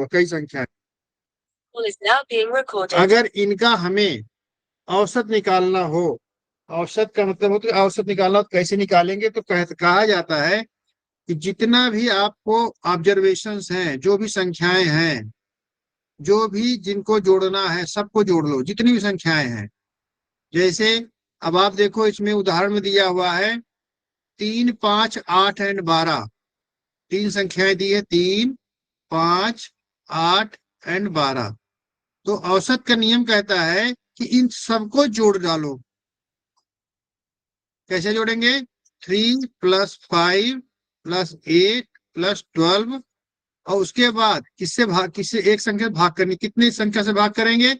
होगा, कई संख्या। Call is now being recorded. अगर इनका हमें औसत निकालना हो, औसत का मतलब हो तो औसत निकालना हो तो कैसे निकालेंगे, तो कहा जाता है कि जितना भी आपको ऑब्जर्वेशंस हैं, जो भी संख्याएं हैं, जो भी जिनको जोड़ना है सबको जोड़ लो, जितनी भी संख्याएं हैं। जैसे अब आप देखो इसमें उदाहरण में दिया हुआ है 3, 5, 8 एंड 12। तीन संख्याएं दी है, 3, 5, 8 एंड 12। तो औसत का नियम कहता है कि इन सबको जोड़ डालो। कैसे जोड़ेंगे? 3 + 5 + 8 + 12। और उसके बाद किससे एक संख्या से भाग करनी, कितनी संख्या से भाग करेंगे?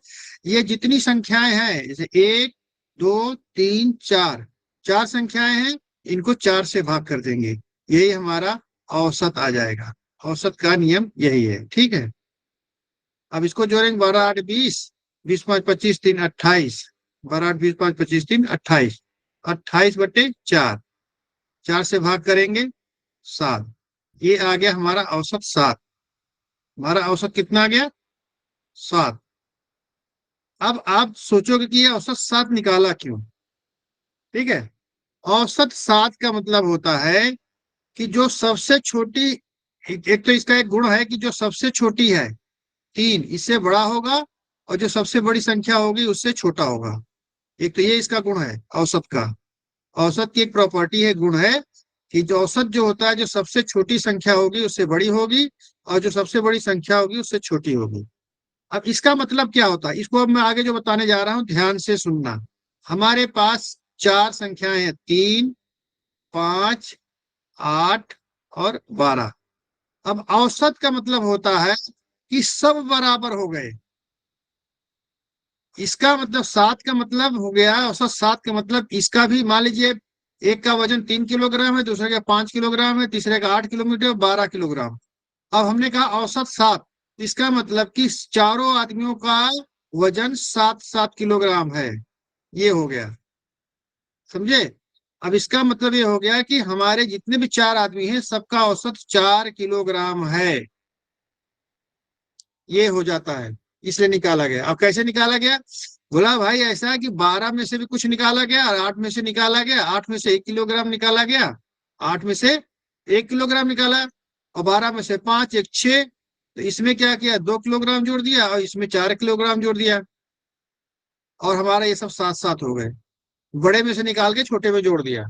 ये जितनी संख्याएं हैं, जैसे 1, 2, 3, 4, चार संख्याएं हैं, इनको 4 से भाग कर देंगे, यही हमारा औसत आ जाएगा। औसत का नियम यही है, ठीक है। अब इसको जोड़ेंगे, 12, 8, 20, 20, 5, 25, 3, 28। 12, 8, 20, 5, 25, 3, 28। 28/4, 4 से भाग करेंगे 7। ये आ गया हमारा औसत 7। हमारा औसत कितना आ गया? 7। अब आप सोचोगे कि ये औसत 7 निकाला क्यों? ठीक है। औसत 7 का मतलब होता है कि जो सबसे छोटी, एक तो इसका एक गुण है कि जो सबसे छोटी है 3, इससे बड़ा होगा, और जो सबसे बड़ी संख्या होगी उससे छोटा होगा। एक तो ये इसका गुण है औसत का। औसत की एक प्रॉपर्टी है, गुण है, कि जो औसत जो होता है, जो सबसे छोटी संख्या होगी उससे बड़ी होगी, और जो सबसे बड़ी संख्या होगी उससे छोटी होगी। अब इसका मतलब क्या होता है, इसको अब मैं आगे जो बताने जा रहा हूं ध्यान से सुनना। हमारे पास चार संख्याएं हैं, 3, 5, 8 और 12। अब औसत का मतलब होता है कि सब बराबर हो गए। इसका मतलब 7 का मतलब हो गया औसत। 7 का मतलब इसका भी मान लीजिए, एक का वजन 3 किलोग्राम है, दूसरे का 5 किलोग्राम है, तीसरे का 8 किलोमीटर, 12 किलोग्राम। अब हमने कहा औसत 7, इसका मतलब कि चारों आदमियों का वजन 7-7 किलोग्राम है। ये हो गया, समझे? अब इसका मतलब ये हो गया कि हमारे जितने भी चार आदमी हैं सबका औसत 4 किलोग्राम है। ये हो जाता है, इसलिए निकाला गया। अब कैसे निकाला गया? बोला भाई ऐसा है कि 12 में से भी कुछ निकाला गया, और 8 में से निकाला गया, 8 में से 1 किलोग्राम निकाला गया, 8 में से 1 किलोग्राम निकाला, और 12 में से 5, 1, 6। तो इसमें क्या किया, 2 किलोग्राम जोड़ दिया, और इसमें 4 किलोग्राम जोड़ दिया, और हमारा ये सब साथ साथ हो गए। बड़े में से निकाल के छोटे में जोड़ दिया,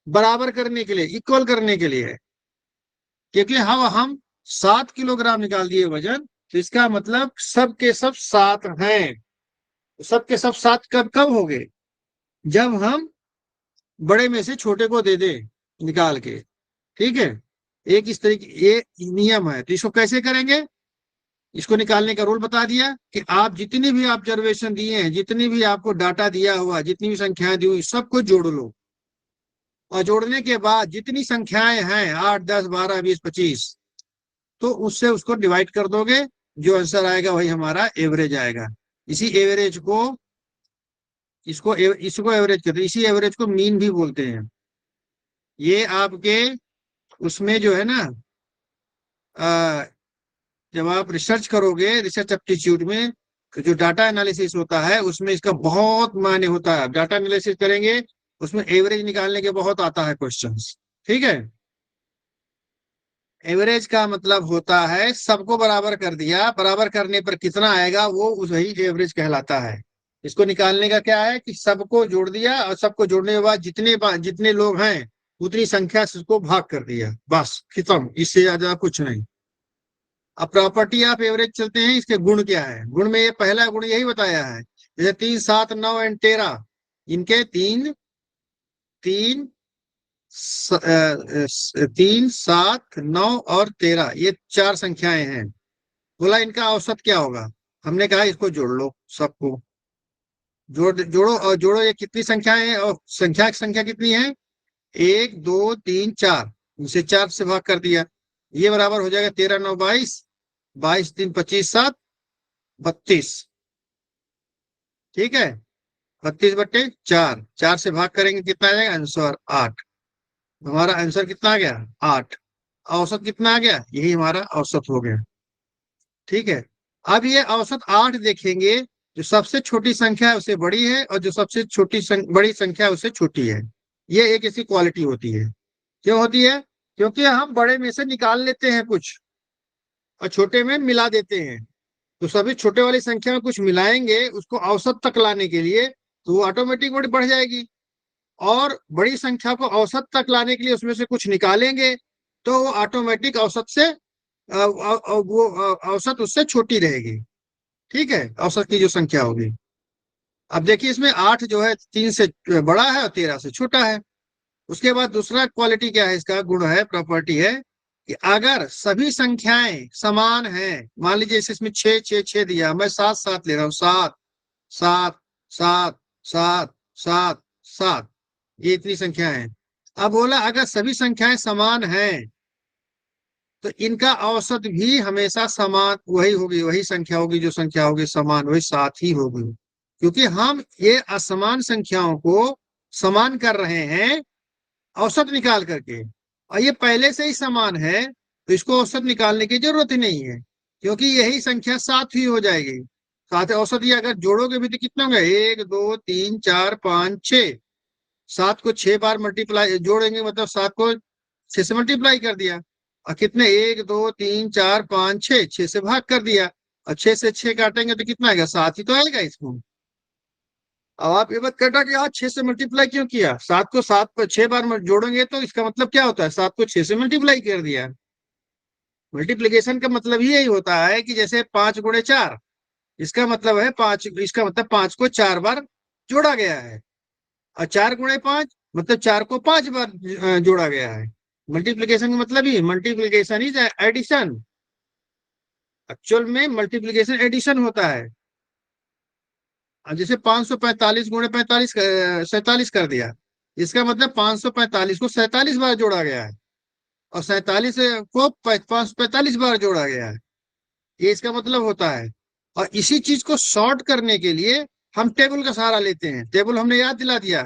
बराबर करने के लिए, इक्वल करने के लिए। क्योंकि हम 7 किलोग्राम निकाल दिए वजन, तो इसका मतलब सब के सब सात हैं। सब के सब सात कब कब हो गए? जब हम बड़े में से छोटे को दे दे निकाल के, ठीक है। एक इस तरीके ये नियम है। तो इसको कैसे करेंगे? इसको निकालने का रूल बता दिया कि आप जितनी भी ऑब्जर्वेशन दिए हैं, जितनी भी आपको डाटा दिया हुआ, जितनी भी संख्याएं दी हुई, सबको जोड़ लो। और जोड़ने के बाद जितनी संख्याएं हैं, 8, 10, 12, 20, 25, तो उससे उसको डिवाइड कर दोगे, जो आंसर आएगा वही हमारा एवरेज आएगा। इसी एवरेज को इसको एवरेज कहते हैं, इसी एवरेज को मीन भी बोलते हैं। ये आपके उसमें जो है ना, आ, जब आप रिसर्च करोगे, रिसर्च एप्टीट्यूड में जो डाटा एनालिसिस होता है उसमें इसका बहुत मायने होता है। डाटा एनालिसिस करेंगे, उसमें एवरेज निकालने के बहुत आता है क्वेश्चंस, ठीक है। एवरेज का मतलब होता है सबको बराबर कर दिया, बराबर करने पर कितना आएगा वो वही एवरेज कहलाता है। इसको निकालने का क्या है कि सबको जोड़ दिया, और सबको जोड़ने के बाद जितने लोग हैं उतनी संख्या से उसको भाग कर दिया, बस खत्म, इससे ज्यादा कुछ नहीं। अब प्रॉपर्टी ऑफ एवरेज चलते हैं, इसके गुण क्या है। गुण में ये पहला गुण यही बताया है, जैसे 3, 7, 9 एंड 13, इनके तीन तीन 3, 7, 9 और 13, ये चार संख्याएं हैं। बोला इनका औसत क्या होगा? हमने कहा इसको जोड़ लो, सबको जोड़ो, और जोड़ो ये कितनी संख्याएं हैं, और संख्या कितनी है? 1, 2, 3, 4, इसे 4 से भाग कर दिया। ये बराबर हो जाएगा 13, 9, 22, 22, 3, 25, 7, 32, ठीक है। 32/4, 4 से भाग करेंगे कितना आ जाएगा आंसर? 8। हमारा आंसर कितना आ गया? 8। औसत कितना आ गया? यही हमारा औसत हो गया। ठीक है। अब ये औसत 8 देखेंगे, जो सबसे छोटी संख्या है उससे बड़ी है और जो सबसे बड़ी संख्या है उससे छोटी है। ये एक ऐसी क्वालिटी होती है। क्यों होती है? क्योंकि हम बड़े में से निकाल लेते हैं कुछ और छोटे में मिला देते हैं। तो सभी छोटे वाली संख्या में कुछ मिलाएंगे उसको औसत तक लाने के लिए, तो वो ऑटोमेटिक बढ़ जाएगी। और बड़ी संख्या को औसत तक लाने के लिए उसमें से कुछ निकालेंगे, तो वो ऑटोमेटिक औसत से वो औसत उससे छोटी रहेगी। ठीक है, औसत की जो संख्या होगी। अब देखिए इसमें 8 जो है 3 से बड़ा है और 13 से छोटा है। उसके बाद दूसरा क्वालिटी क्या है, इसका गुण है, प्रॉपर्टी है कि अगर सभी संख्याएं समान हैं, मान लीजिए इसमें 6 6 6 दिया, मैं 7 7 ले रहा हूँ, 7 7 7 7 7 7, ये इतनी संख्या है। अब बोला अगर सभी संख्याएं समान हैं तो इनका औसत भी हमेशा समान वही होगी, वही संख्या होगी, जो संख्या होगी समान वही 7 ही होगी। क्योंकि हम ये असमान संख्याओं को समान कर रहे हैं औसत निकाल करके, और ये पहले से ही समान है तो इसको औसत निकालने की जरूरत ही नहीं है, क्योंकि यही संख्या 7 ही हो जाएगी। साथ औसत ये अगर जोड़ोगे भी तो कितना होगा, 1 2 3 4 5 6, 7 को 6 बार मल्टीप्लाई जोड़ेंगे मतलब 7 को 6 से मल्टीप्लाई कर दिया, और कितने 1 2 3 4 5 6, 6 से भाग कर दिया, और 6 से 6 काटेंगे तो कितना आएगा, 7 ही तो आएगा इसको। अब आप ये बात कटा कि आज 6 से मल्टीप्लाई क्यों किया, 7 को 7 पर 6 बार जोड़ेंगे तो इसका मतलब क्या होता है, 7 को 6 से मल्टीप्लाई कर दिया। मल्टीप्लीकेशन का मतलब ही यही होता है कि जैसे 5 गुणे 4, इसका मतलब है 5, इसका मतलब 5 को 4 बार जोड़ा गया है, और 4 गुणे 5 मतलब 4 को 5 बार जोड़ा गया है। मल्टीप्लीकेशन का मतलब ही, मल्टीप्लीकेशन इज एडिशन। एक्चुअल में मल्टीप्लीकेशन एडिशन होता है। अब जैसे 545 गुणे 45 47 कर दिया, इसका मतलब 545 को 47 बार जोड़ा गया है, और 47 को 545 बार जोड़ा गया है। ये इसका मतलब होता है। और इसी चीज को शॉर्ट करने के लिए हम टेबल का सहारा लेते हैं। टेबल हमने याद दिला दिया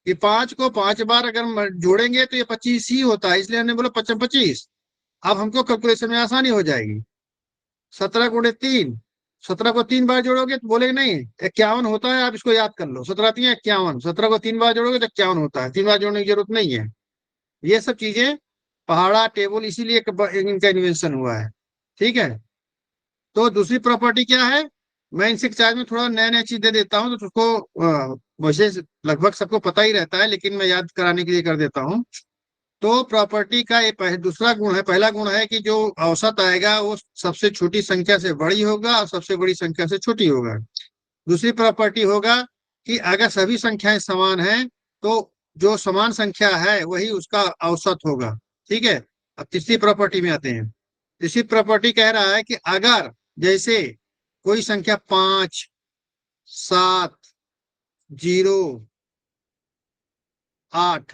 कि 5 को 5 बार अगर जोड़ेंगे तो ये 25 ही होता है, इसलिए हमने बोला 55 25। अब हमको कैलकुलेशन में आसानी हो जाएगी। 17 गुणे 3, 17 को 3 बार जोड़ोगे तो बोलेगे नहीं 51 होता है, आप इसको याद कर लो, 17 3 51, 17 को 3 बार जोड़ोगे तो 51 होता है, 3 बार जोड़ने की जरूरत नहीं है। ये सब चीजें पहाड़ा टेबल इसीलिए इनका इन्वेंशन हुआ है। ठीक है। तो दूसरी प्रॉपर्टी क्या है, मैं इनसे चार्ज में थोड़ा नया नया चीज दे देता हूँ तो उसको वैसे लगभग सबको पता ही रहता है, लेकिन मैं याद कराने के लिए कर देता हूँ। तो प्रॉपर्टी का ये दूसरा गुण है, पहला गुण है कि जो औसत आएगा वो सबसे छोटी संख्या से बड़ी होगा और सबसे बड़ी संख्या से छोटी होगा। दूसरी प्रॉपर्टी होगा कि अगर सभी संख्याएं समान हैं तो जो समान संख्या है वही उसका औसत होगा। ठीक है। अब तीसरी प्रॉपर्टी में आते हैं। तीसरी प्रॉपर्टी कह रहा है कि अगर जैसे कोई संख्या 5 7 0 8,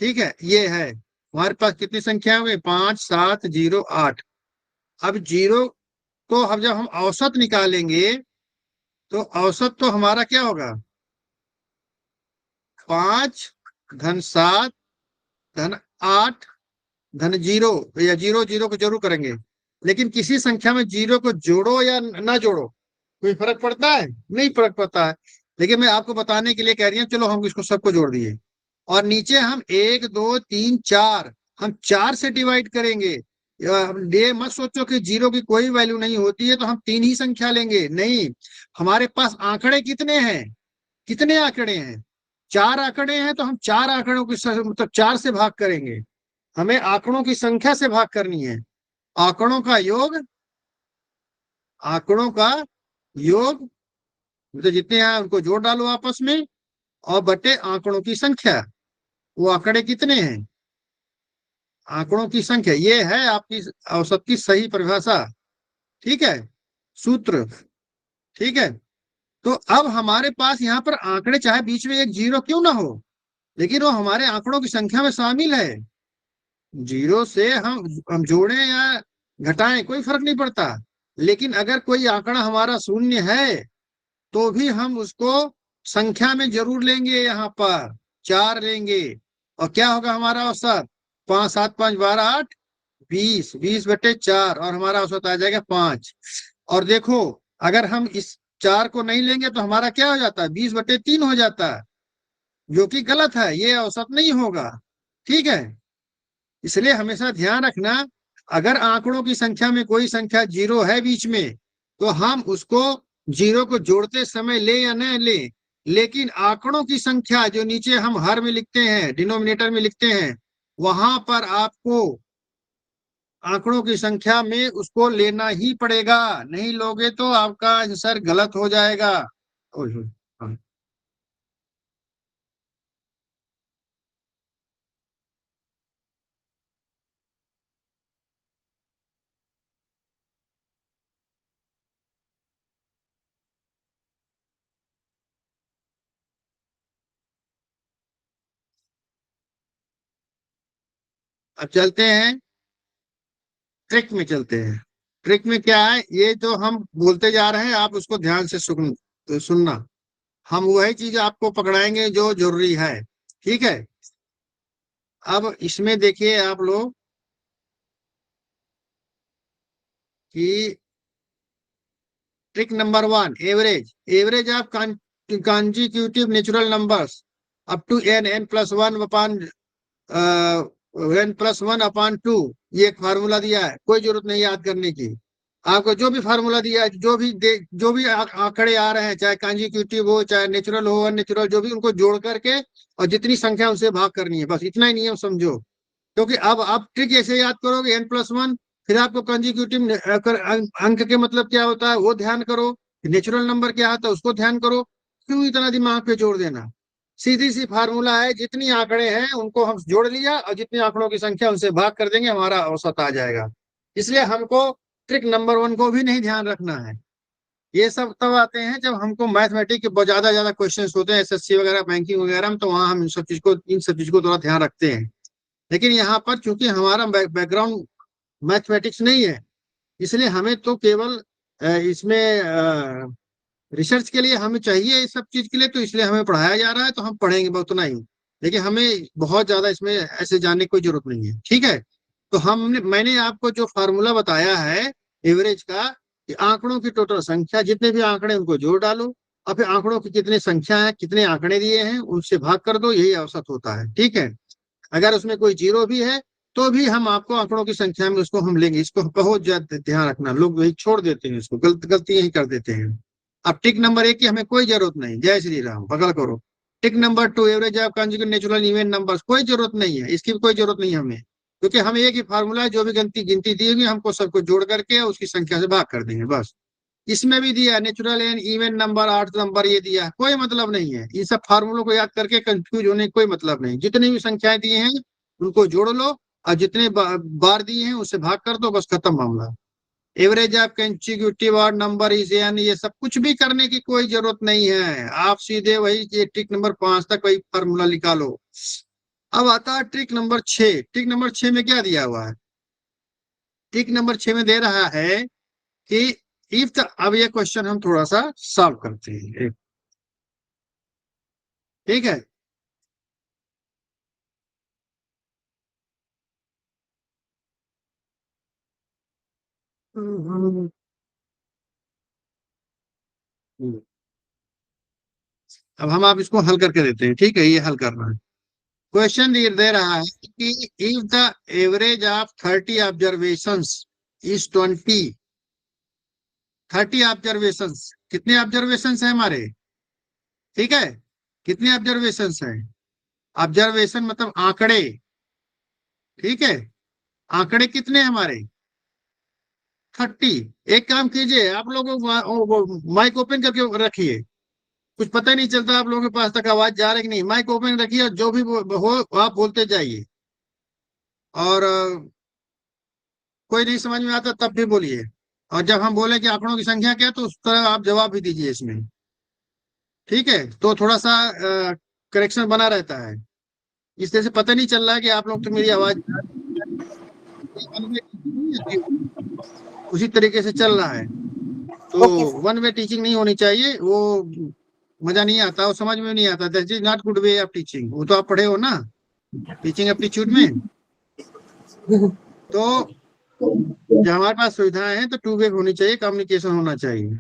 ठीक है, ये है हमारे पास कितनी संख्या होगी, 5 7 0 8। अब जीरो को हम जब हम औसत निकालेंगे तो औसत तो हमारा क्या होगा, 5 धन 7 धन 8 धन 0, या 0 0 को जरूर करेंगे। लेकिन किसी संख्या में 0 को जोड़ो या ना जोड़ो कोई फर्क पड़ता है, नहीं फर्क पड़ता है। लेकिन मैं आपको बताने के लिए कह रही हूँ, चलो हम इसको सबको जोड़ दिए, और नीचे हम 1 2 3 4, हम 4 से डिवाइड करेंगे। ये मत सोचो कि 0 की कोई वैल्यू नहीं होती है तो हम 3 ही संख्या लेंगे, नहीं। हमारे पास आंकड़े कितने हैं, कितने आंकड़े हैं, 4 आंकड़े हैं, तो हम 4 आंकड़ों की मतलब 4 से भाग करेंगे। हमें आंकड़ों की संख्या से भाग करनी है। आंकड़ों का योग, आंकड़ों का योग, तो जितने हैं उनको जोड़ डालो आपस में, और बटे आंकड़ों की संख्या। वो आंकड़े कितने हैं, आंकड़ों की संख्या, ये है आपकी औसत की सही परिभाषा। ठीक है, सूत्र। ठीक है। तो अब हमारे पास यहाँ पर आंकड़े, चाहे बीच में एक 0 क्यों ना हो, लेकिन वो हमारे आंकड़ों की संख्या में शामिल है। 0 से हम जोड़ें या घटाएं कोई फर्क नहीं पड़ता। लेकिन अगर कोई आंकड़ा हमारा शून्य है तो भी हम उसको संख्या में जरूर लेंगे, यहाँ पर 4 लेंगे, और क्या होगा हमारा औसत, 5 7 5 12 8 20, 20 बटे 4, और हमारा औसत आ जाएगा 5। और देखो, अगर हम इस 4 को नहीं लेंगे तो हमारा क्या हो जाता है, 20/3 हो जाता है, जो कि गलत है, ये औसत नहीं होगा। ठीक है, इसलिए हमेशा ध्यान रखना, अगर आंकड़ों की संख्या में कोई संख्या जीरो है बीच में, तो हम उसको जीरो को जोड़ते समय ले या न ले, लेकिन आंकड़ों की संख्या जो नीचे हम हर में लिखते हैं, डिनोमिनेटर में लिखते हैं, वहां पर आपको आंकड़ों की संख्या में उसको लेना ही पड़ेगा। नहीं लोगे तो आपका आंसर गलत हो जाएगा। ओए होए, हाँ। अब चलते हैं, ट्रिक में चलते हैं। ट्रिक में क्या है, ये जो हम बोलते जा रहे हैं आप उसको ध्यान से सुनना। हम वही चीज आपको पकड़ाएंगे जो जरूरी है। ठीक है, अब इसमें देखिए आप लोग कि trick number 1, average. Average of consecutive natural numbers up to n+1 upon n+1/2। ये एक फार्मूला दिया है, कोई जरूरत नहीं याद करने की। आपको जो भी फार्मूला दिया है, जो भी आंकड़े आ रहे हैं, चाहे कॉन्जिक्यूटिव हो चाहे नेचुरल हो अननेचुरल, जो भी, उनको जोड़ करके और जितनी संख्या उनसे भाग करनी है, बस इतना ही नियम समझो। क्योंकि अब आप ट्रिक ऐसे याद करोगे n+1, फिर आपको कंजिक्यूटिव अंक के मतलब क्या होता है वो ध्यान करो, नेचुरल नंबर क्या होता है उसको ध्यान करो, क्यों इतना दिमाग पे जोड़ देना। सीधी सी फार्मूला है, जितनी आंकड़े हैं उनको हम जोड़ लिया और जितनी आंकड़ों की संख्या उनसे भाग कर देंगे, हमारा औसत आ जाएगा। इसलिए हमको ट्रिक नंबर 1 को भी नहीं ध्यान रखना है। ये सब तब आते हैं जब हमको मैथमेटिक्स के बहुत ज्यादा ज्यादा क्वेश्चंस होते हैं, एसएससी वगैरह, बैंकिंग वगैरह में, तो वहां हम इन सब चीज को थोड़ा ध्यान रखते हैं। लेकिन यहाँ पर चूंकि हमारा बैकग्राउंड मैथमेटिक्स नहीं है, इसलिए हमें तो केवल इसमें रिसर्च के लिए हमें चाहिए इस सब चीज के लिए, तो इसलिए हमें पढ़ाया जा रहा है, तो हम पढ़ेंगे बहुत उतना ही। लेकिन हमें बहुत ज्यादा इसमें ऐसे जानने की कोई जरूरत नहीं है। ठीक है, तो मैंने आपको जो फार्मूला बताया है एवरेज का, कि आंकड़ों की टोटल संख्या, जितने भी आंकड़े उनको जोड़ डालो, और फिर आंकड़ों की कितनी संख्या है, कितने आंकड़े दिए हैं, उनसे भाग कर दो, यही औसत होता है। ठीक है, अगर उसमें कोई जीरो भी है तो भी हम आपको आंकड़ों की संख्या में उसको हम लेंगे। इसको बहुत ज्यादा ध्यान रखना, लोग वही छोड़ देते हैं, इसको गलती यही कर देते हैं। अब टिक नंबर 1 की हमें कोई जरूरत नहीं, जय श्री राम, पकड़ करो। Tick number 2, average of conjugate natural even numbers, कोई जरूरत नहीं है, इसकी भी कोई जरूरत नहीं है हमें, क्योंकि हम एक ही फार्मूला है, जो भी गिनती दी होगी हमको सबको जोड़ करके उसकी संख्या से भाग कर देंगे, बस। इसमें भी दिया natural and even number, art number, ये दिया, कोई मतलब नहीं है। इन सब फार्मूलों को याद करके कंफ्यूज होने की कोई मतलब नहीं। जितनी भी संख्याएं दी हैं उनको जोड़ लो, और जितने बार दिए हैं उससे भाग कर दो, बस खत्म मामला। Average of consecutive odd number is an, ये सब कुछ भी करने की कोई जरूरत नहीं है। आप सीधे वही ये ट्रिक नंबर 5 तक वही फार्मूला निकालो। अब आता है ट्रिक नंबर 6। ट्रिक नंबर 6 में क्या दिया हुआ है? ट्रिक नंबर 6 में दे रहा है कि इफ द, अब ये क्वेश्चन हम थोड़ा सा सॉल्व करते हैं। ठीक है, अब हम आप इसको हल करके देते हैं। ठीक है, ये हल करना है। क्वेश्चन दे रहा है कि if the average of 30 observations is 20, 30 observations, कितने ऑब्जर्वेशंस है हमारे? ठीक है, कितने ऑब्जर्वेशंस हैं? ऑब्जर्वेशन मतलब आंकड़े। ठीक है, आंकड़े कितने हैं हमारे? 30। एक काम कीजिए, आप लोग माइक ओपन करके रखिए, कुछ पता ही नहीं चलता आप लोगों के पास तक आवाज जा रही कि नहीं। माइक ओपन रखिए और जो भी हो आप बोलते जाइए, और कोई नहीं समझ में आता तब भी बोलिए, और जब हम बोले कि आंकड़ों की संख्या क्या, तो उस तरह आप जवाब भी दीजिए इसमें। ठीक है, तो थोड़ा सा करेक्शन बना रहता है, इस तरह से पता नहीं चल रहा है कि आप लोग तो मेरी आवाज उसी तरीके से चल रहा है। तो okay sir. One way teaching नहीं होनी चाहिए, वो मजा नहीं आता, वो समझ में नहीं आता। That is not good way of teaching. वो तो आप पढ़े हो ना टीचिंग एप्टीट्यूड में। तो जब हमारे पास सुविधाएं हैं तो टू वे होनी चाहिए, कम्युनिकेशन होना चाहिए।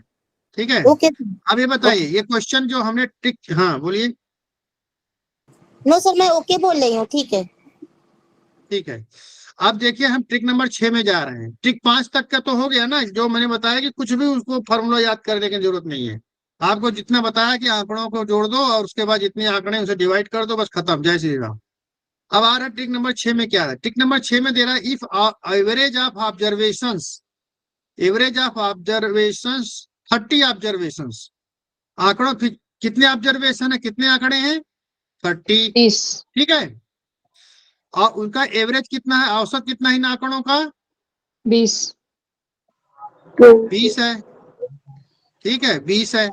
ठीक है। ओके अब ये बताइए, ओके। ये क्वेश्चन जो हमने टिक, हाँ बोलिए। नो सर, मैं ओके बोल रही हूँ, ठीक है। ठीक है। अब देखिए हम ट्रिक नंबर 6 में जा रहे हैं। ट्रिक 5 तक का तो हो गया ना, जो मैंने बताया कि कुछ भी उसको फॉर्मूला याद करने की जरूरत नहीं है। आपको जितना बताया कि आंकड़ों को जोड़ दो और उसके बाद जितने आंकड़े उसे डिवाइड कर दो, बस खत्म, जय श्री राम। अब आ रहा है ट्रिक नंबर 6 में, क्या है ट्रिक नंबर 6 में दे रहा है, if average of observations, average of observations 30 observations, आंकड़ों कितने ऑब्जर्वेशन है, कितने आंकड़े हैं 30। 30। ठीक है। और उनका एवरेज कितना है, औसत कितना है इन आंकड़ों का, 20। 20 है। ठीक है, 20 है।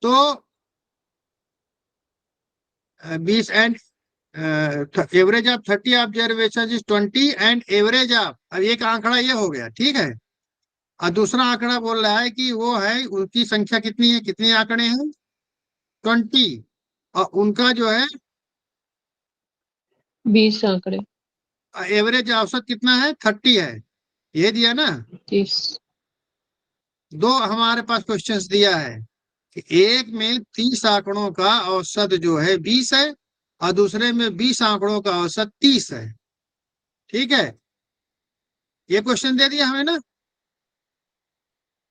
तो 20 and average of 30 observation is 20 and average of, अब एक आंकड़ा ये हो गया, ठीक है। और दूसरा आंकड़ा बोल रहा है कि वो है उनकी संख्या कितनी है, कितने आंकड़े हैं 20, और उनका जो है 20 आंकड़े। एवरेज औसत कितना है 30 है, ये दिया ना। 30। दो हमारे पास क्वेश्चंस दिया है कि एक में 30 आंकड़ों का औसत जो है 20 है और दूसरे में 20 आंकड़ों का औसत 30 है। ठीक है, ये क्वेश्चन दे दिया हमें ना।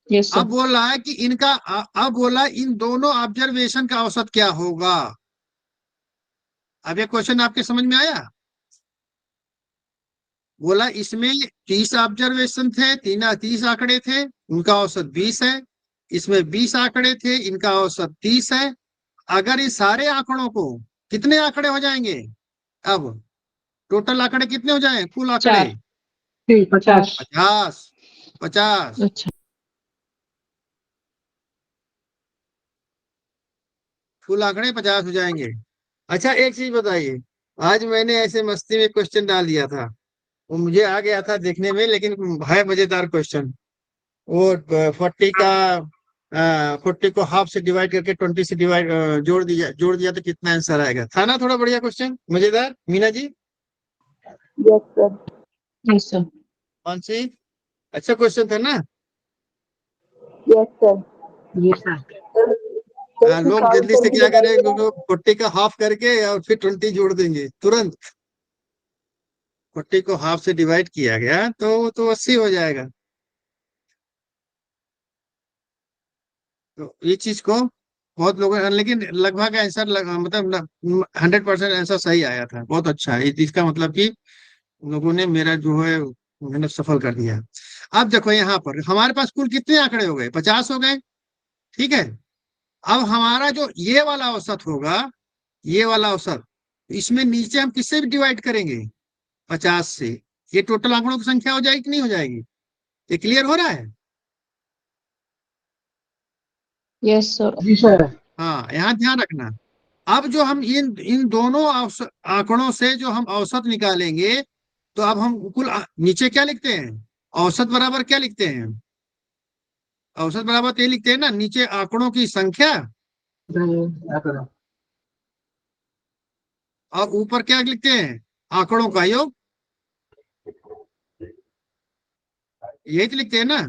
यस अब सर। बोल रहा है कि इनका अब बोला इन दोनों ऑब्जर्वेशन का औसत क्या होगा। अब ये क्वेश्चन आपके समझ में आया। बोला इसमें 30 ऑब्जर्वेशन थे, 30 आंकड़े थे, उनका औसत 20 है। इसमें 20 आंकड़े थे, इनका औसत 30 है। अगर इस सारे आंकड़ों को, कितने आंकड़े हो जाएंगे, अब टोटल आंकड़े कितने हो जाए, कुल आंकड़े 4। 50। 50, 50, अच्छा। कुल आंकड़े 50 हो जाएंगे। अच्छा एक चीज बताइए, आज मैंने ऐसे मस्ती में क्वेश्चन डाल दिया था, वो मुझे आ गया था देखने में, लेकिन है मजेदार क्वेश्चन। वो 40 का 40 को हाफ से डिवाइड करके 20 से डिवाइड जोड़ दिया तो कितना आंसर आएगा, था ना थोड़ा बढ़िया क्वेश्चन, मजेदार Meena ji. Yes sir. Yes sir. कौन सी, अच्छा क्वेश्चन था ना। Yes sir. Yes sir. लोग जल्दी से क्या करेंगे, 40 का हाफ करके और फिर 20 जोड़ देंगे तुरंत। 40 को हाफ से डिवाइड किया गया तो 80 हो जाएगा। तो ये चीज को बहुत लोगों ने, लेकिन लगभग आंसर मतलब 100% आंसर सही आया था, बहुत अच्छा है इसका मतलब कि लोगों ने मेरा जो है मेहनत सफल कर दिया। अब देखो यहाँ पर हमारे पास कुल कितने आंकड़े हो गए, 50 हो गए। ठीक है। अब हमारा जो ये वाला औसत होगा, ये वाला औसत, इसमें नीचे हम किससे डिवाइड करेंगे, 50 से। ये टोटल आंकड़ों की संख्या हो जाएगी कि नहीं हो जाएगी, ये क्लियर हो रहा है। Yes sir. जी सर। हाँ यहाँ ध्यान रखना। अब जो हम इन इन दोनों आंकड़ों से जो हम औसत निकालेंगे, तो अब हम कुल नीचे क्या लिखते हैं, औसत बराबर क्या लिखते हैं, औसत बराबर तो ये लिखते हैं ना, नीचे आंकड़ों की संख्या और ऊपर क्या लिखते हैं, आंकड़ों का योग, यही तो लिखते हैं ना।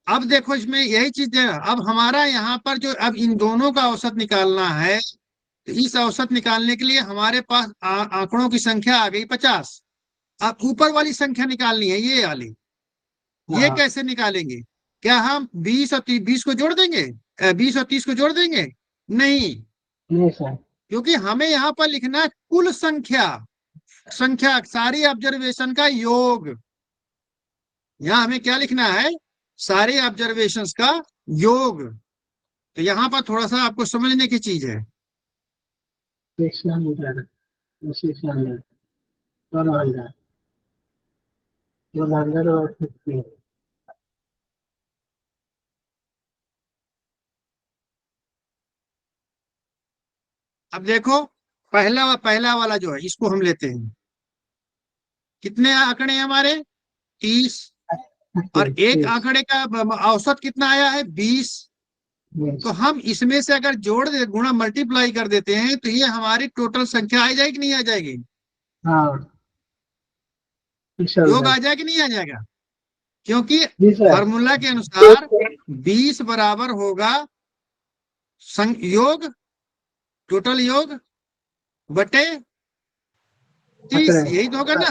अब देखो इसमें यही चीज है, अब हमारा यहाँ पर जो अब इन दोनों का औसत निकालना है, तो इस औसत निकालने के लिए हमारे पास आंकड़ों की संख्या आ गई 50। अब ऊपर वाली संख्या निकालनी है, ये वाली। ये कैसे निकालेंगे, क्या हम 20 और 20 को जोड़ देंगे, 20 और 30 को जोड़ देंगे, नहीं, नहीं सर। क्योंकि हमें यहाँ पर लिखना है कुल संख्या, संख्या सारी ऑब्जर्वेशन का योग। यहाँ हमें क्या लिखना है, सारे ऑब्जर्वेशंस का योग। तो यहाँ पर थोड़ा सा आपको समझने की चीज है। 600 600 1200 1200 और 50। अब देखो पहला वाला जो है इसको हम लेते हैं, कितने आंकड़े हैं हमारे 30, और एक आंकड़े का औसत कितना आया है 20। तो हम इसमें से अगर जोड़ दे, गुणा मल्टीप्लाई कर देते हैं, तो ये हमारी टोटल संख्या आ जाएगी कि नहीं आ जाएगी, हाँ योग आ जाएगा कि नहीं आ जाएगा? क्योंकि जी सर। फार्मूला के अनुसार 20 बराबर होगा योग, टोटल योग बटे 30, आंकड़े। यही तो होगा ना।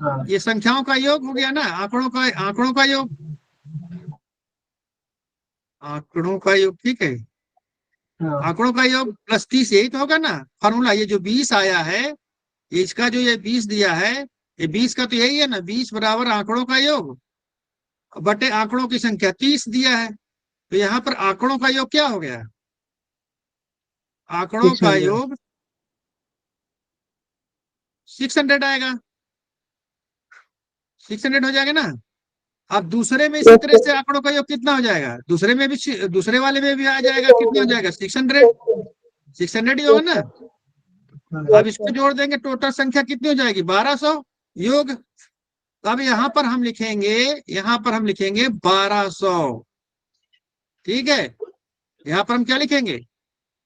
हाँ ये संख्याओं का योग हो गया ना, आंकड़ों का योग, आंकड़ों का योग, ठीक है। हाँ आंकड़ों का योग प्लस 30, यही तो होगा ना फार्मूला। ये जो 20 आया है, ये इसका जो ये 20 दिया है, ये 20 का तो यही है ना, 20 बराबर आंकड़ों का योग बटे आंकड़ों की संख्या 30 दिया है। तो यहाँ पर आंकड़ों का योग क्या हो गया? आंकड़ों का 600। योग 600 आएगा, 600 हो जाएगा ना। अब दूसरे में इसी तरह से आंकड़ों का योग कितना हो जाएगा? दूसरे में भी, दूसरे वाले में भी आ जाएगा, कितना हो जाएगा? 600, 600 ही होगा ना। अब इसको जोड़ देंगे, टोटल संख्या कितनी हो जाएगी? 1200 योग। तो अब यहाँ पर हम लिखेंगे, यहाँ पर हम लिखेंगे 1200, ठीक है। यहाँ पर हम क्या लिखेंगे?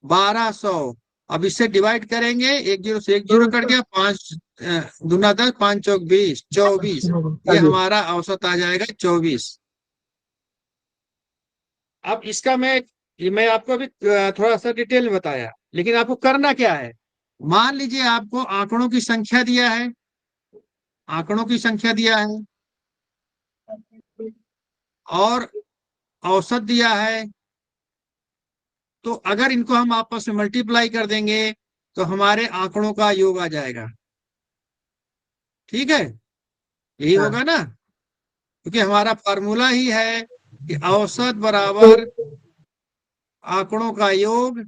1200। अब इससे डिवाइड करेंगे, 1 0 से 1 0 कट गया, 5 दूना 10, 5 चौक 20, 24। ये हमारा औसत आ जाएगा 24। अब इसका मैं आपको अभी थोड़ा सा डिटेल में बताया, लेकिन आपको करना क्या है? मान लीजिए आपको आंकड़ों की संख्या दिया है, आंकड़ों की संख्या दिया है और औसत दिया है। तो अगर इनको हम आपस में मल्टीप्लाई कर देंगे तो हमारे आंकड़ों का योग आ जाएगा, ठीक है। यही हाँ। होगा ना, क्योंकि हमारा फॉर्मूला ही है कि औसत बराबर आंकड़ों का योग,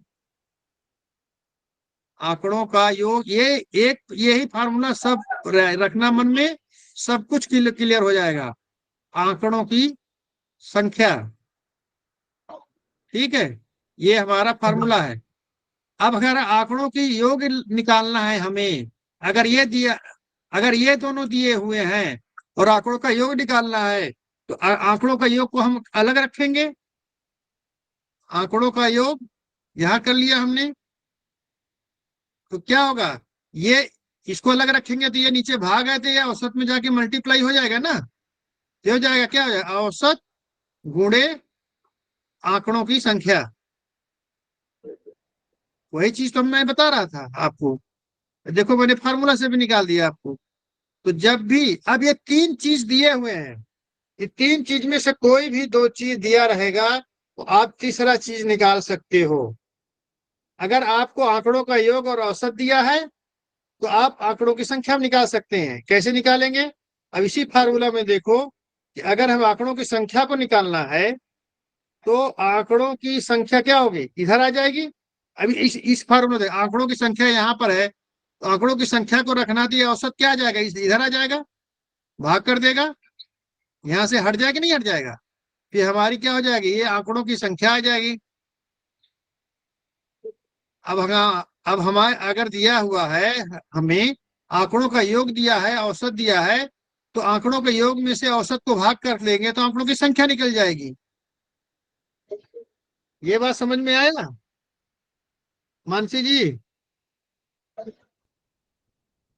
आंकड़ों का योग। ये एक यही फार्मूला सब रखना मन में, सब कुछ क्लियर हो जाएगा। आंकड़ों की संख्या, ठीक है, ये हमारा फार्मूला है। अब अगर आंकड़ों की योग निकालना है हमें, अगर ये दिया, अगर ये दोनों दिए हुए हैं और आंकड़ों का योग निकालना है, तो आंकड़ों का योग को हम अलग रखेंगे। आंकड़ों का योग यहां कर लिया हमने, तो क्या होगा? ये इसको अलग रखेंगे तो ये नीचे भाग आए थे, या औसत में जाके मल्टीप्लाई हो जाएगा ना। ये हो जाएगा, क्या हो जाएगा? औसत गुणे आंकड़ों की संख्या। वही चीज तो मैं बता रहा था आपको, देखो मैंने फार्मूला से भी निकाल दिया आपको। तो जब भी, अब ये 3 चीज दिए हुए हैं, ये 3 चीज में से कोई भी 2 चीज दिया रहेगा तो आप तीसरा चीज निकाल सकते हो। अगर आपको आंकड़ों का योग और औसत दिया है तो आप आंकड़ों की संख्या में निकाल सकते हैं। कैसे निकालेंगे? अब इसी फार्मूला में देखो कि अगर हम आंकड़ों की संख्या को निकालना है तो आंकड़ों की संख्या क्या होगी? इधर आ जाएगी। अभी इस फार्मूला में आंकड़ों की संख्या यहाँ पर है, तो आंकड़ों की संख्या को रखना दिया, औसत क्या आ जाएगा? इधर आ जाएगा, भाग कर देगा, यहाँ से हट जाएगा, नहीं हट जाएगा। फिर हमारी क्या हो जाएगी? ये आंकड़ों की संख्या आ जाएगी। अब हमारे अगर दिया हुआ है, हमें आंकड़ों का योग दिया है, औसत दिया है, तो आंकड़ों के योग में से औसत को भाग कर लेंगे तो आंकड़ों की संख्या निकल जाएगी। ये बात समझ में आया मानसी जी?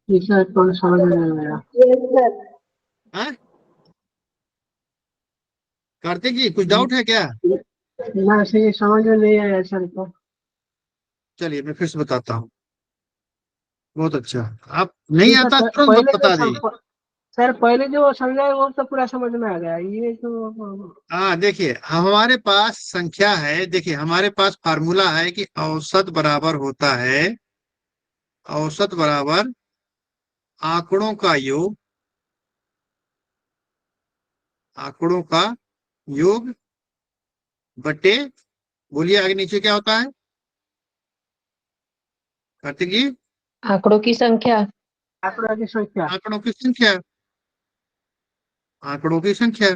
जी सर, थोड़ा समझ में नहीं आया। हाँ कार्तिक जी, कुछ डाउट है क्या? ना सही समझ में नहीं आया सर को। चलिए मैं फिर से बताता हूँ। बहुत अच्छा, आप नहीं जी सर, आता तुरंत पहले जो बता दीजिए। सर पहले जो समझाए वो तो पूरा समझ में आ गया, ये तो। हाँ देखिए, हमारे पास संख्या है, देखिए हमारे पास फार्मूला है कि औसत बराबर होता है, औसत बराबर आंकड़ों का योग, आंकड़ों का योग बटे, बोलिए आगे नीचे क्या होता है कार्तिक जी? आंकड़ों की संख्या। आंकड़ा की संख्या। आंकड़ों की संख्या, आंकड़ों की संख्या।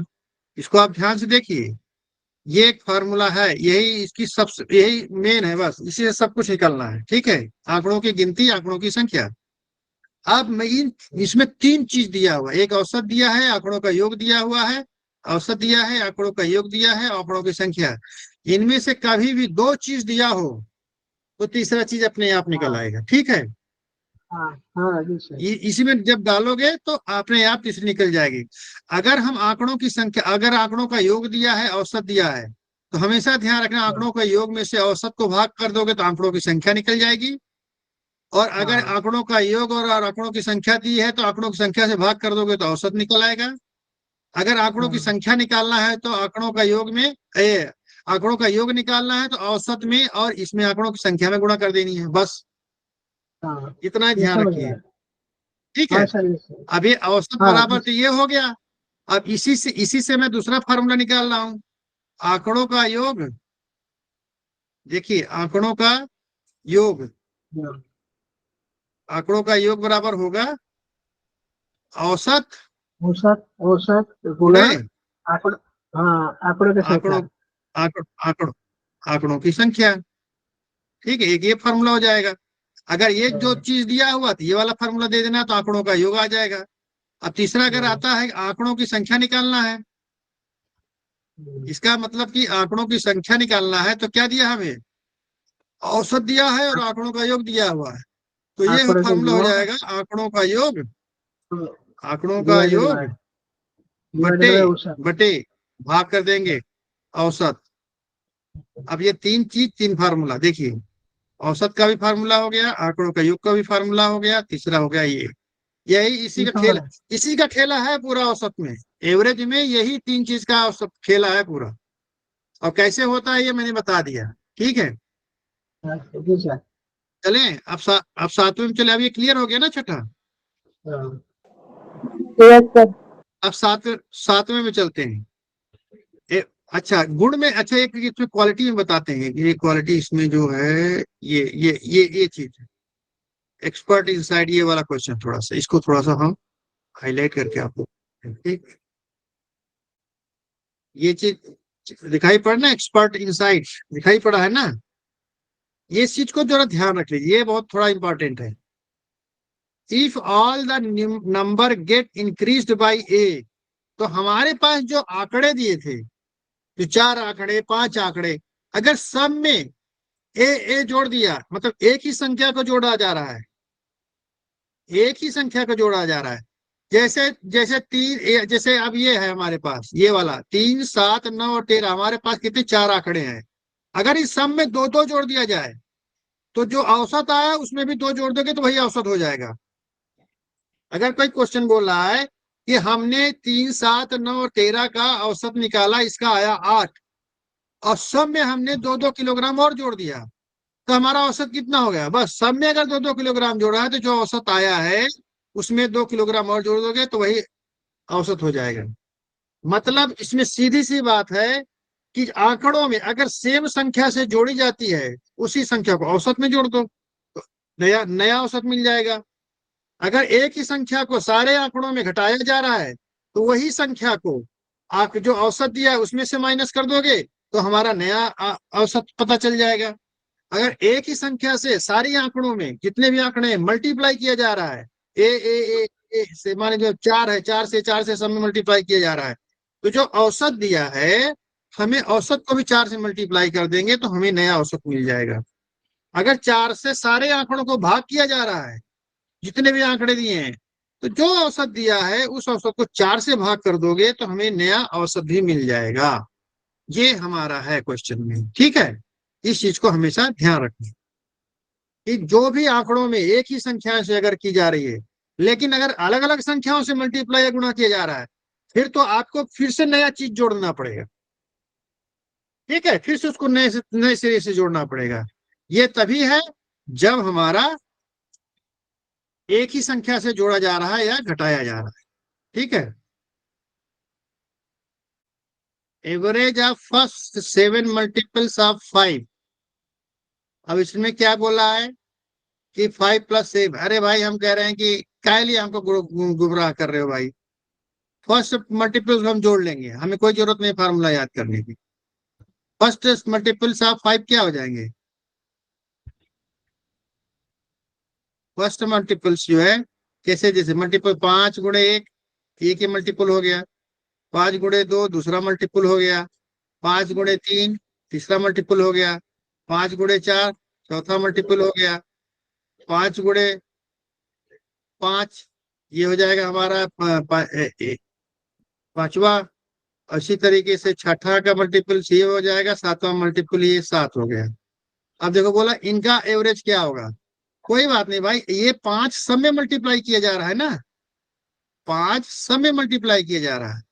इसको आप ध्यान से देखिए, ये एक फार्मूला है, यही इसकी सबसे, यही मेन है, बस इसी से सब कुछ निकलना है, ठीक है। आंकड़ों की गिनती, आंकड़ों की संख्या। अब मैं इसमें 3 चीज दिया हुआ है, एक औसत दिया है, आंकड़ों का योग दिया हुआ है, औसत दिया है, आंकड़ों का योग दिया है, आंकड़ों की संख्या। इनमें से कभी भी 2 चीज दिया हो तो तीसरा चीज अपने आप निकल आएगा, ठीक है। हाँ हाँ जी सर। इसी में जब डालोगे तो अपने आप तीसरी निकल जाएगी। अगर हम आंकड़ों की संख्या, अगर आंकड़ों का योग दिया है, औसत दिया है, तो हमेशा ध्यान रखना आंकड़ों का योग में से औसत को भाग कर दोगे तो आंकड़ों की संख्या निकल जाएगी। और अगर हाँ आंकड़ों का योग और आंकड़ों की संख्या दी है तो आंकड़ों की संख्या से भाग कर दोगे तो औसत निकल आएगा। अगर आंकड़ों की हाँ संख्या निकालना है तो आंकड़ों का योग में आंकड़ों का योग निकालना है तो औसत में और इसमें आंकड़ों की संख्या में गुणा कर देनी है, बस हाँ इतना ये ध्यान समझ रखिए। गया। ठीक है। हाँ सर ये सर। अब ये औसत हाँ बराबर तो ये हो गया। अब इसी से मैं दूसरा फार्मूला निकाल रहा हूं। आंकड़ों का योग, देखिए आंकड़ों का योग, हाँ, आंकड़ों का योग बराबर होगा औसत औसत औसत गुणा गुणे आंकड़ो, हाँ आंकड़ों की संख्या। आंकड़ों आंकड़ों आंकड़ों आंकड़ों की संख्या। ठीक है, एक ये फार्मूला हो जाएगा। अगर ये जो हाँ, चीज दिया हुआ तो ये वाला फार्मूला दे देना तो आंकड़ों का योग आ जाएगा। अब तीसरा अगर हाँ, आता है आंकड़ों की संख्या निकालना है, हाँ, इसका मतलब कि आंकड़ों की संख्या निकालना है तो क्या दिया हमें, औसत दिया है और आंकड़ों का योग दिया हुआ है। तो ये आंकड़ों के फार्मूला हो योग जाएगा आंकड़ों का योग, आंकड़ों का डिवाइडेड योग बाय डिवाइडेड बटे बाय औसत। बटे भाग कर देंगे औसत। अब ये तीन फार्मूला देखिए, औसत का भी फार्मूला हो गया, आंकड़ों का योग का भी फार्मूला हो गया, तीसरा हो गया ये। यही इसी ये का समझ। खेल, इसी का खेला है पूरा औसत में। एवरेज में यही तीन चीज का औसत खेला है पूरा। और कैसे होता है ये मैंने बता दिया। ठीक है, हाँ, जी सर। चलें अब सातवें में चले। अब ये क्लियर हो गया ना छठा। हाँ यस सर। अब सातवें में चलते हैं। अच्छा गुण में, अच्छा एक इसमें क्वालिटी में बताते हैं। ये क्वालिटी इसमें जो है, ये चीज है एक्सपर्ट इनसाइड, ये वाला क्वेश्चन थोड़ा सा, इसको थोड़ा सा हम हाईलाइट करके आपको, ठीक, ये चीज दिखाई पड़ ना, एक्सपर्ट इनसाइड दिखाई पड़ा है ना। ये चीज को जरा ध्यान रख लीजिए, ये बहुत थोड़ा इंपॉर्टेंट है। If all the number get increased by A, तो हमारे पास जो आंकड़े दिए थे, जो 4 आंकड़े 5 आंकड़े, अगर सब में ए जोड़ दिया, मतलब एक ही संख्या को जोड़ा जा रहा है, एक ही संख्या को जोड़ा जा रहा है। जैसे जैसे जैसे अब ये है हमारे पास, ये वाला 3 7 9 और 13, हमारे पास कितने 4 आंकड़े हैं। अगर इस सब में दो दो जोड़ दिया जाए तो जो औसत आया उसमें भी दो जोड़ दोगे तो वही औसत हो जाएगा। अगर कोई क्वेश्चन बोल रहा है कि हमने 3 7 9 और 13 का औसत निकाला, इसका आया 8, और सब में हमने 2-2 किलोग्राम और जोड़ दिया, तो हमारा औसत कितना हो गया। बस सब में अगर 2-2 किलोग्राम जोड़ा है तो जो औसत आया है उसमें 2 किलोग्राम और जोड़ दोगे तो वही औसत हो जाएगा। मतलब इसमें सीधी सी बात है कि आंकड़ों में अगर सेम संख्या से जोड़ी जाती है, उसी संख्या को औसत में जोड़ दो तो नया नया औसत मिल जाएगा। अगर एक ही संख्या को सारे आंकड़ों में घटाया जा रहा है तो वही संख्या को आप जो औसत दिया है उसमें से माइनस कर दोगे तो हमारा नया औसत पता चल जाएगा। अगर एक ही संख्या से सारी आंकड़ों में जितने भी आंकड़े मल्टीप्लाई किया जा रहा है, ए से, माने जो 4 है, 4 से सब में मल्टीप्लाई किया जा रहा है, तो जो औसत दिया है हमें औसत को भी 4 से मल्टीप्लाई कर देंगे तो हमें नया औसत मिल जाएगा। अगर 4 से सारे आंकड़ों को भाग किया जा रहा है, जितने भी आंकड़े दिए हैं, तो जो औसत दिया है उस औसत को 4 से भाग कर दोगे तो हमें नया औसत भी मिल जाएगा। ये हमारा है क्वेश्चन में। ठीक है, इस चीज को हमेशा ध्यान रखना कि जो भी आंकड़ों में एक ही संख्या से अगर की जा रही है, लेकिन अगर अलग अलग संख्याओं से मल्टीप्लाई या गुणा किया जा रहा है, फिर तो आपको फिर से नया चीज जोड़ना पड़ेगा। ठीक है, फिर से उसको नए सिरे से जोड़ना पड़ेगा। ये तभी है जब हमारा एक ही संख्या से जोड़ा जा रहा है या घटाया जा रहा है। ठीक है, average of first 7 multiples of 5। अब इसमें क्या बोला है कि 5 + 7। अरे भाई हम कह रहे हैं कि काय लिए हमको गुमराह कर रहे हो भाई। फर्स्ट मल्टीपल्स हम जोड़ लेंगे, हमें कोई जरूरत नहीं फार्मूला याद करने की। फर्स्ट मल्टीपल्स ऑफ 5 क्या हो जाएंगे, फर्स्ट मल्टीपल्स जो है, कैसे, जैसे मल्टीपल 5 × 1, एक ही मल्टीपल हो गया। 5 × 2 दूसरा मल्टीपल हो गया। 5 × 3 तीसरा मल्टीपल हो गया। 5 × 4 चौथा मल्टीपल हो गया। 5 × 5, ये हो जाएगा हमारा पांचवा। इसी तरीके से छठा का मल्टीपल 6 हो जाएगा, सातवां मल्टीपल ये 7 हो गया। अब देखो बोला इनका एवरेज क्या होगा। कोई बात नहीं भाई, ये 5 सब में मल्टीप्लाई किया जा रहा है ना, 5 सब में मल्टीप्लाई किया जा रहा है।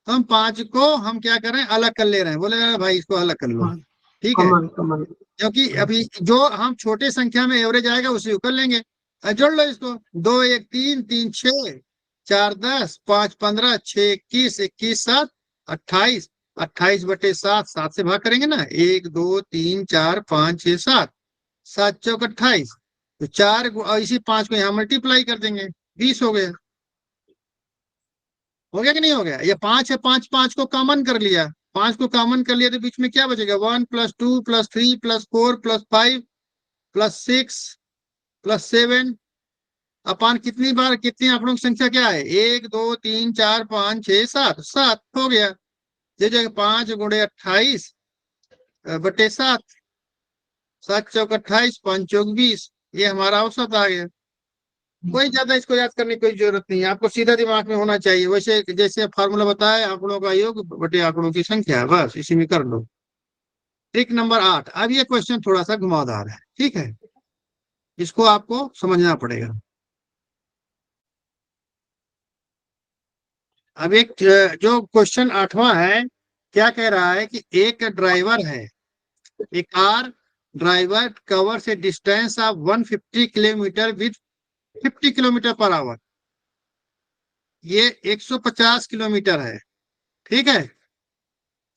तो हम 5 को हम क्या कर रहे हैं, अलग कर ले रहे हैं। बोले अरे भाई इसको अलग कर लो, ठीक है, कॉमन कॉमन। क्योंकि अभी जो हम छोटे संख्या में एवरेज आएगा उसी को कर लेंगे। जोड़ लो इसको, 2 1 3 3 6 4 10 5 15 6 21 21 7 28, 28/7, 7 से भाग करेंगे ना, 1 2 3 4 5 6 7, 7 चौक 28, तो 4 और इसी 5 को यहाँ मल्टीप्लाई कर देंगे, 20 हो गया। हो गया कि नहीं हो गया। ये 5 है, 5 5 को कॉमन कर लिया, 5 को कॉमन कर लिया तो बीच में क्या बचेगा, 1 + 2 + 3 + 4 + 5 + 6 + 7 अपान कितनी बार, कितनी आंकड़ों की संख्या क्या है, 1 2 3 4 5 6 7, 7 हो गया। ये जगह 5 × 28/7, 7 चौक 28, 5 चौक 20, ये हमारा औसत आ गया। कोई ज्यादा इसको याद करने की कोई जरूरत नहीं है, आपको सीधा दिमाग में होना चाहिए। वैसे जैसे फार्मूला बताया, आंकड़ों का योग बटे आंकड़ों की संख्या, बस इसी में कर लो। Trick number 8। अब ये क्वेश्चन थोड़ा सा घुमावदार है, ठीक है, इसको आपको समझना पड़ेगा। अब एक जो क्वेश्चन 8वां है, क्या कह रहा है कि एक ड्राइवर है, एक car driver covers A distance of 150 kilometre with 50 km/h। ये 150 किलोमीटर है, ठीक है।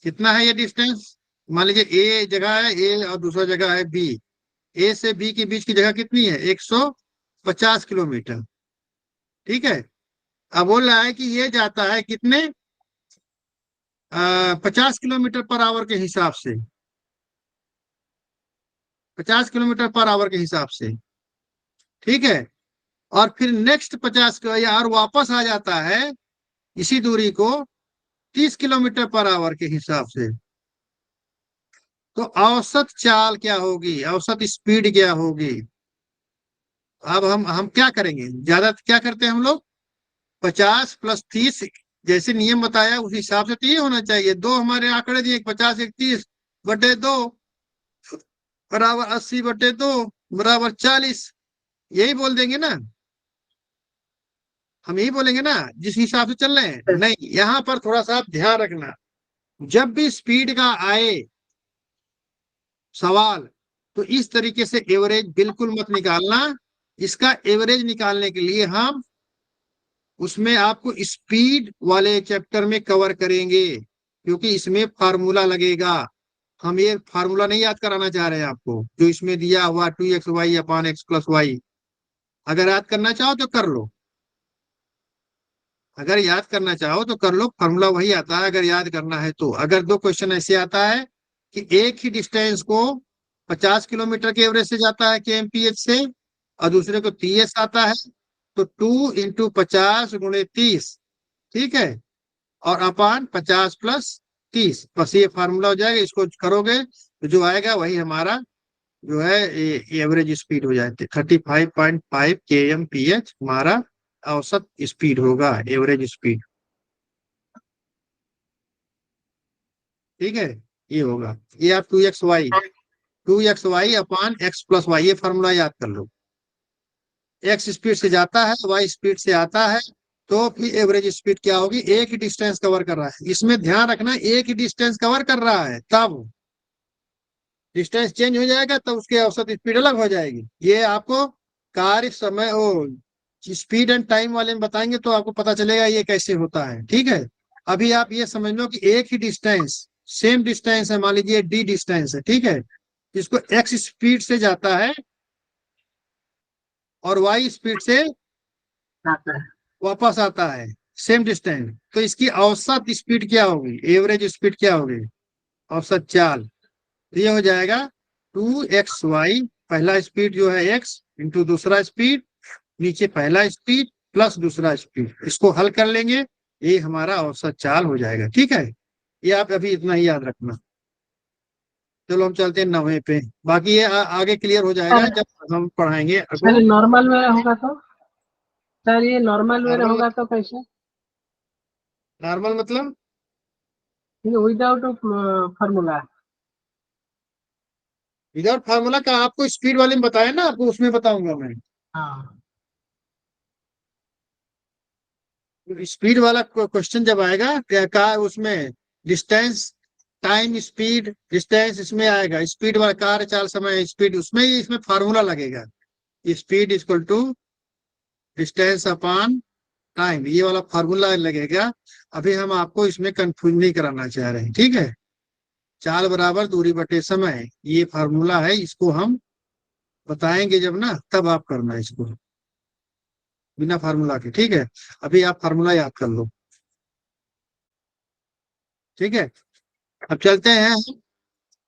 कितना है ये डिस्टेंस, मान लीजिए ए जगह है, ए और दूसरा जगह है बी, ए से बी के बीच की जगह कितनी है, 150 किलोमीटर, ठीक है। अब बोल रहा है कि ये जाता है कितने, 50 km/h के हिसाब से, 50 km/h के हिसाब से, ठीक है। और फिर नेक्स्ट 50 को यार वापस आ जाता है इसी दूरी को 30 km/h के हिसाब से। तो औसत चाल क्या होगी, औसत स्पीड क्या होगी। अब हम क्या करेंगे, ज्यादा क्या करते हैं हम लोग, 50 + 30 जैसे नियम बताया उस हिसाब से तो ये होना चाहिए। दो हमारे आंकड़े दिए, 50 1 30/2 बराबर 80/2 बराबर 40, यही बोल देंगे ना, हम यही बोलेंगे ना जिस हिसाब से चल रहे हैं। नहीं, यहाँ पर थोड़ा सा आप ध्यान रखना, जब भी स्पीड का आए सवाल तो इस तरीके से एवरेज बिल्कुल मत निकालना। इसका एवरेज निकालने के लिए हम उसमें आपको स्पीड वाले चैप्टर में कवर करेंगे, क्योंकि इसमें फार्मूला लगेगा। हम ये फार्मूला नहीं याद कराना चाह रहे हैं आपको, जो इसमें दिया हुआ 2xy/x + y। अगर याद करना चाहो तो कर लो, अगर याद करना चाहो तो कर लो, फार्मूला वही आता है अगर याद करना है तो। अगर दो क्वेश्चन ऐसे आता है कि एक ही डिस्टेंस को 50 किलोमीटर के एवरेज से जाता है kmph से, और दूसरे को 30 आता है, तो 2 × 50 × 30, ठीक है, और अपान 50 + 30, बस ये फार्मूला हो जाएगा। इसको करोगे तो जो आएगा वही हमारा जो है एवरेज स्पीड हो जाए, 35.5 kmph हमारा औसत स्पीड होगा, एवरेज स्पीड, ठीक है। ये होगा, ये आप 2xy अपान x + y, ये फार्मूला याद कर लो। x स्पीड से जाता है, y स्पीड से आता है, तो फिर एवरेज स्पीड क्या होगी, एक ही डिस्टेंस कवर कर रहा है। इसमें ध्यान रखना, एक ही डिस्टेंस कवर कर रहा है, तब डिस्टेंस चेंज हो जाएगा तब उसकी औसत स्पीड अलग हो जाएगी। ये आपको कार्य समय और स्पीड एंड टाइम वाले में बताएंगे तो आपको पता चलेगा ये कैसे होता है, ठीक है। अभी आप ये समझ लो कि एक ही डिस्टेंस, सेम डिस्टेंस है, मान लीजिए d डिस्टेंस है, ठीक है, जिसको x स्पीड से जाता है और y स्पीड से आता है। वापस आता है, सेम डिस्टेंस, तो इसकी औसत स्पीड क्या होगी, एवरेज स्पीड क्या होगी, औसत चाल। तो ये हो जाएगा 2xy, पहला स्पीड जो है x इंटू दूसरा स्पीड, नीचे पहला स्पीड प्लस दूसरा स्पीड, इसको हल कर लेंगे, ये हमारा औसत चाल हो जाएगा, ठीक है। ये आप अभी इतना ही याद रखना। चलो हम चलते हैं 9वें पे, बाकी ये आगे क्लियर हो जाएगा जब हम पढ़ाएंगे। पहले नॉर्मल में होगा तो सर ये नॉर्मल वे नॉर्मल होगा तो कैसे? नॉर्मल मतलब विदाउट फार्मूला। विदाउट फार्मूला का आपको स्पीड वाले में बताया ना, आपको उसमें बताऊंगा मैं। हाँ स्पीड वाला क्वेश्चन जब आएगा क्या का उसमें डिस्टेंस टाइम स्पीड डिस्टेंस इसमें आएगा, स्पीड वाला कार्य चाल समय स्पीड, उसमें ही इसमें फार्मूला लगेगा। Speed equal to distance upon time, ये वाला फार्मूला लगेगा। अभी हम आपको इसमें कंफ्यूज नहीं कराना चाह रहे हैं, ठीक है। चाल बराबर दूरी बटे समय, ये फार्मूला है, इसको हम बताएंगे जब ना, तब आप करना इसको बिना फार्मूला के, ठीक है। अभी आप फार्मूला याद कर लो, ठीक है। अब चलते हैं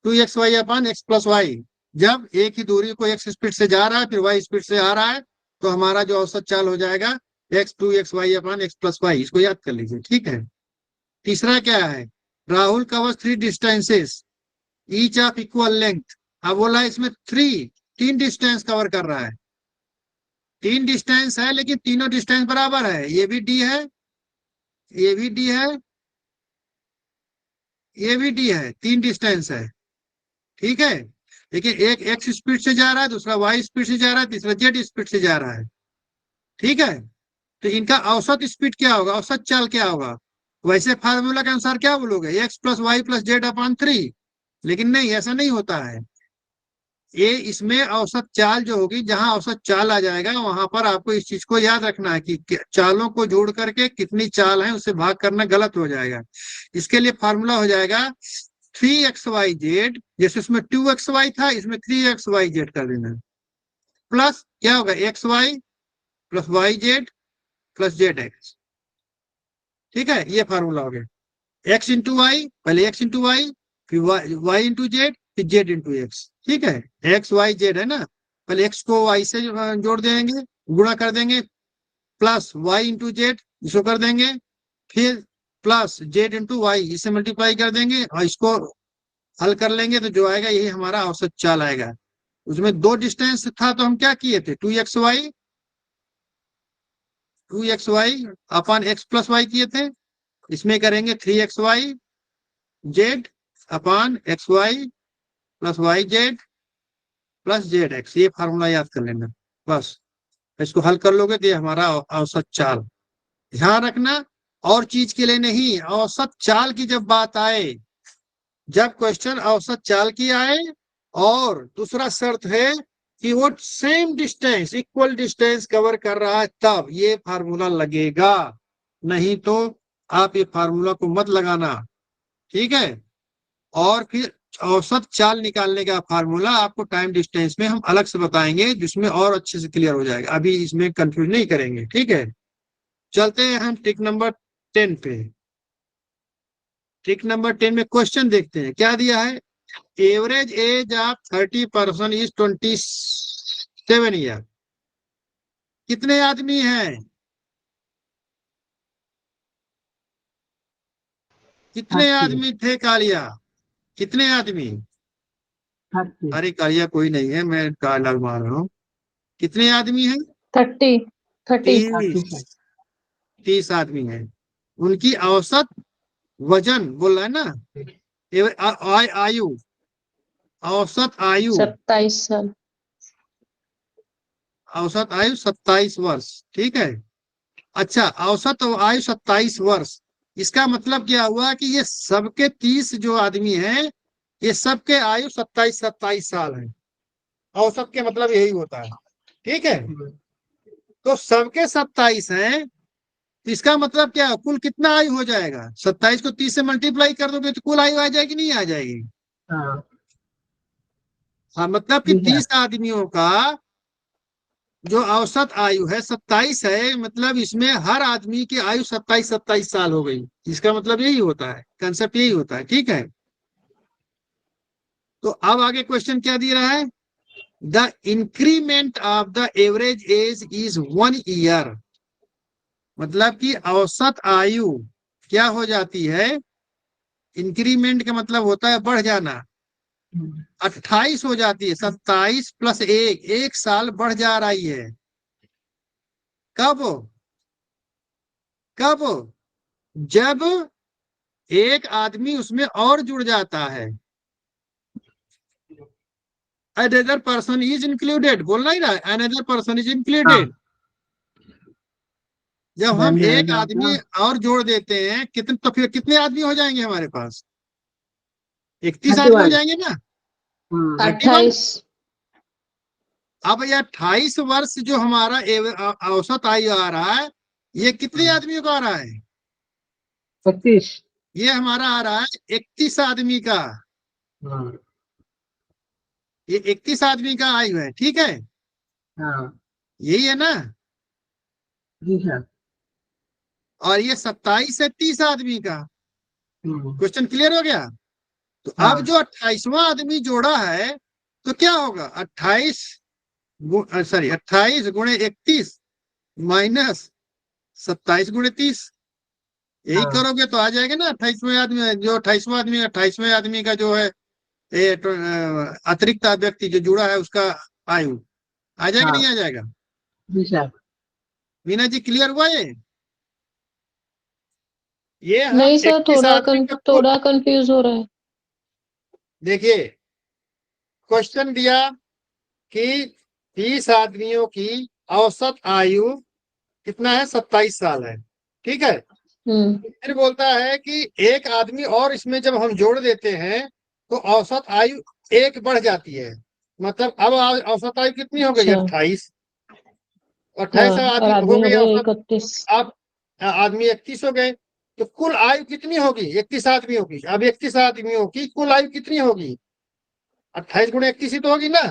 2xy upon x plus Y. जब एक ही दूरी को x स्पीड से जा रहा है फिर y स्पीड से आ रहा है, तो हमारा जो औसत चाल हो जाएगा x2xy upon x plus Y, इसको याद कर लीजिए, ठीक है। तीसरा क्या है, Rahul covers 3 distances each of equal length. अब बोला इसमें 3 डिस्टेंस कवर कर रहा है, 3 डिस्टेंस है लेकिन तीनों डिस्टेंस बराबर है, ये भी डी है, ये भी डी है, ये भी डी है, 3 डिस्टेंस है, ठीक है। लेकिन एक एक्स स्पीड से जा रहा है, दूसरा वाई स्पीड से जा रहा है, तीसरा जेड स्पीड से जा रहा है, ठीक है। तो इनका औसत स्पीड क्या होगा, औसत चाल क्या होगा? वैसे फार्मूला के अनुसार क्या बोलोगे, X plus Y plus Z upon 3, लेकिन नहीं, ऐसा नहीं होता है। ये इसमें औसत चाल जो होगी, जहां औसत चाल आ जाएगा वहां पर आपको इस चीज को याद रखना है कि चालों को जोड़ करके कितनी चाल है उससे भाग करना गलत हो जाएगा। इसके लिए फार्मूला हो जाएगा 3xyz, जैसे उसमें 2xy था, इसमें 3xyz कर देना, प्लस क्या होगा xy plus yz plus zx, ठीक है। ये फार्मूला हो गया, x इंटू वाई, पहले x इंटू वाई, फिर y इंटू जेड, फिर z इंटू एक्स, ठीक है। x y z है ना, पहले x को y से जोड़ देंगे, गुणा कर देंगे, प्लस y इंटू जेड इसको कर देंगे, फिर प्लस z इंटू वाई इसे मल्टीप्लाई कर देंगे, और इसको हल कर लेंगे तो जो आएगा यही हमारा औसत चाल आएगा। उसमें 2 डिस्टेंस था तो हम क्या किए थे, 2xy upon x plus Y किए थे, इसमें करेंगे 3xy Z upon xy plus Y Z plus Z X, ये फार्मूला याद कर लेना बस। इसको हल कर लोगे तो ये हमारा औसत चाल। ध्यान रखना और चीज के लिए नहीं, औसत चाल की जब बात आए, जब क्वेश्चन औसत चाल की आए, और दूसरा शर्त है कि वो same distance equal distance cover कर रहा है, तब ये फार्मूला लगेगा, नहीं तो आप ये फार्मूला को मत लगाना, ठीक है। और फिर औसत चाल निकालने का फार्मूला आपको टाइम डिस्टेंस में हम अलग से बताएंगे, जिसमें और अच्छे से क्लियर हो जाएगा, अभी इसमें कंफ्यूज नहीं करेंगे, ठीक है। चलते हैं हम ट्रिक नंबर 10 पे। ट्रिक नंबर 10 में क्वेश्चन देखते हैं क्या दिया है। Average age of 30 person is 27 year. कितने आदमी हैं, कितने 30 आदमी थे कालिया, कितने आदमी? 30 अरे कालिया कोई नहीं है, मैं डायलॉग मार रहा हूँ। कितने आदमी हैं? 30 30 30 आदमी हैं। उनकी औसत वजन बोल रहा है ना, आयु, औसत आयु, 27 साल। औसत आयु 27 वर्ष, ठीक है। अच्छा, औसत आयु 27 वर्ष, इसका मतलब क्या हुआ कि ये सबके 30 जो आदमी हैं, ये सबके आयु 27 साल है। औसत के मतलब यही होता है, ठीक है। तो सबके 27 हैं, तो इसका मतलब क्या, कुल कितना आयु हो जाएगा, 27 को 30 से मल्टीप्लाई कर दोगे तो कुल आयु आ जाएगी, नहीं आ जाएगी? हाँ हाँ, मतलब कि 30 आदमियों का जो औसत आयु है 27 है, मतलब इसमें हर आदमी की आयु 27 साल हो गई। इसका मतलब यही होता है, कंसेप्ट यही होता है, ठीक है। तो अब आगे क्वेश्चन क्या दिया रहा है, the increment of the average age is 1 year. मतलब कि औसत आयु क्या हो जाती है, इंक्रीमेंट का मतलब होता है बढ़ जाना, 28 हो जाती है, 27 प्लस 1 साल बढ़ जा रही है। कब? कब? जब एक आदमी उसमें और जुड़ जाता है। अनदर पर्सन इज इंक्लूडेड, बोलना ही रहा है, अनदर पर्सन इज इंक्लूडेड। जब हम एक आदमी और जोड़ देते हैं कितने, तो फिर कितने आदमी हो जाएंगे हमारे पास? 31 आदमी हो 31। जाएंगे ना। 31। 28। अब ये 28 वर्ष जो हमारा औसत आयु आ रहा है, ये कितने आदमियों का आ रहा है? 31। ये हमारा आ रहा है 31 आदमी का। हाँ ये 31 आदमी का आयु है, ठीक है, हाँ यही है ना। जी सर। और ये 27 है 30 आदमी का। हम्म, क्वेश्चन क्लियर हो गया? तो अब हाँ जो 28वां आदमी जोड़ा है, तो क्या होगा? 28 गुणे 31 माइनस 27 गुणे 30। यही हाँ करोगे तो आ जाएगा ना 28वें आदमी, जो 28वें आदमी का जो है ये अतिरिक्त व्यक्ति जो जुड़ा है उसका आयु आ जाएगा, हाँ नहीं आ जाएगा? जी सर। मीना जी क्लियर हुआ ये हम नहीं सर, 31 आदमी का कुल, थोड़ा कंफ्यूज हो रहा है। देखिए क्वेश्चन दिया कि 30 आदमियों की औसत आयु कितना है? 27 साल है, ठीक है। फिर बोलता है कि एक आदमी और इसमें जब हम जोड़ देते हैं तो औसत आयु एक बढ़ जाती है। मतलब अब औसत आयु कितनी हो गई? अच्छा। 28। हाँ, 28 और आदमी हो आदमी हो गई गए औसत। 31। अब आदमी 31 हो गए, तो कुल आयु कितनी होगी? 31 आदमियों की। अब 31 आदमियों की कुल आयु कितनी होगी? 28 गुणे 31 ही तो होगी ना।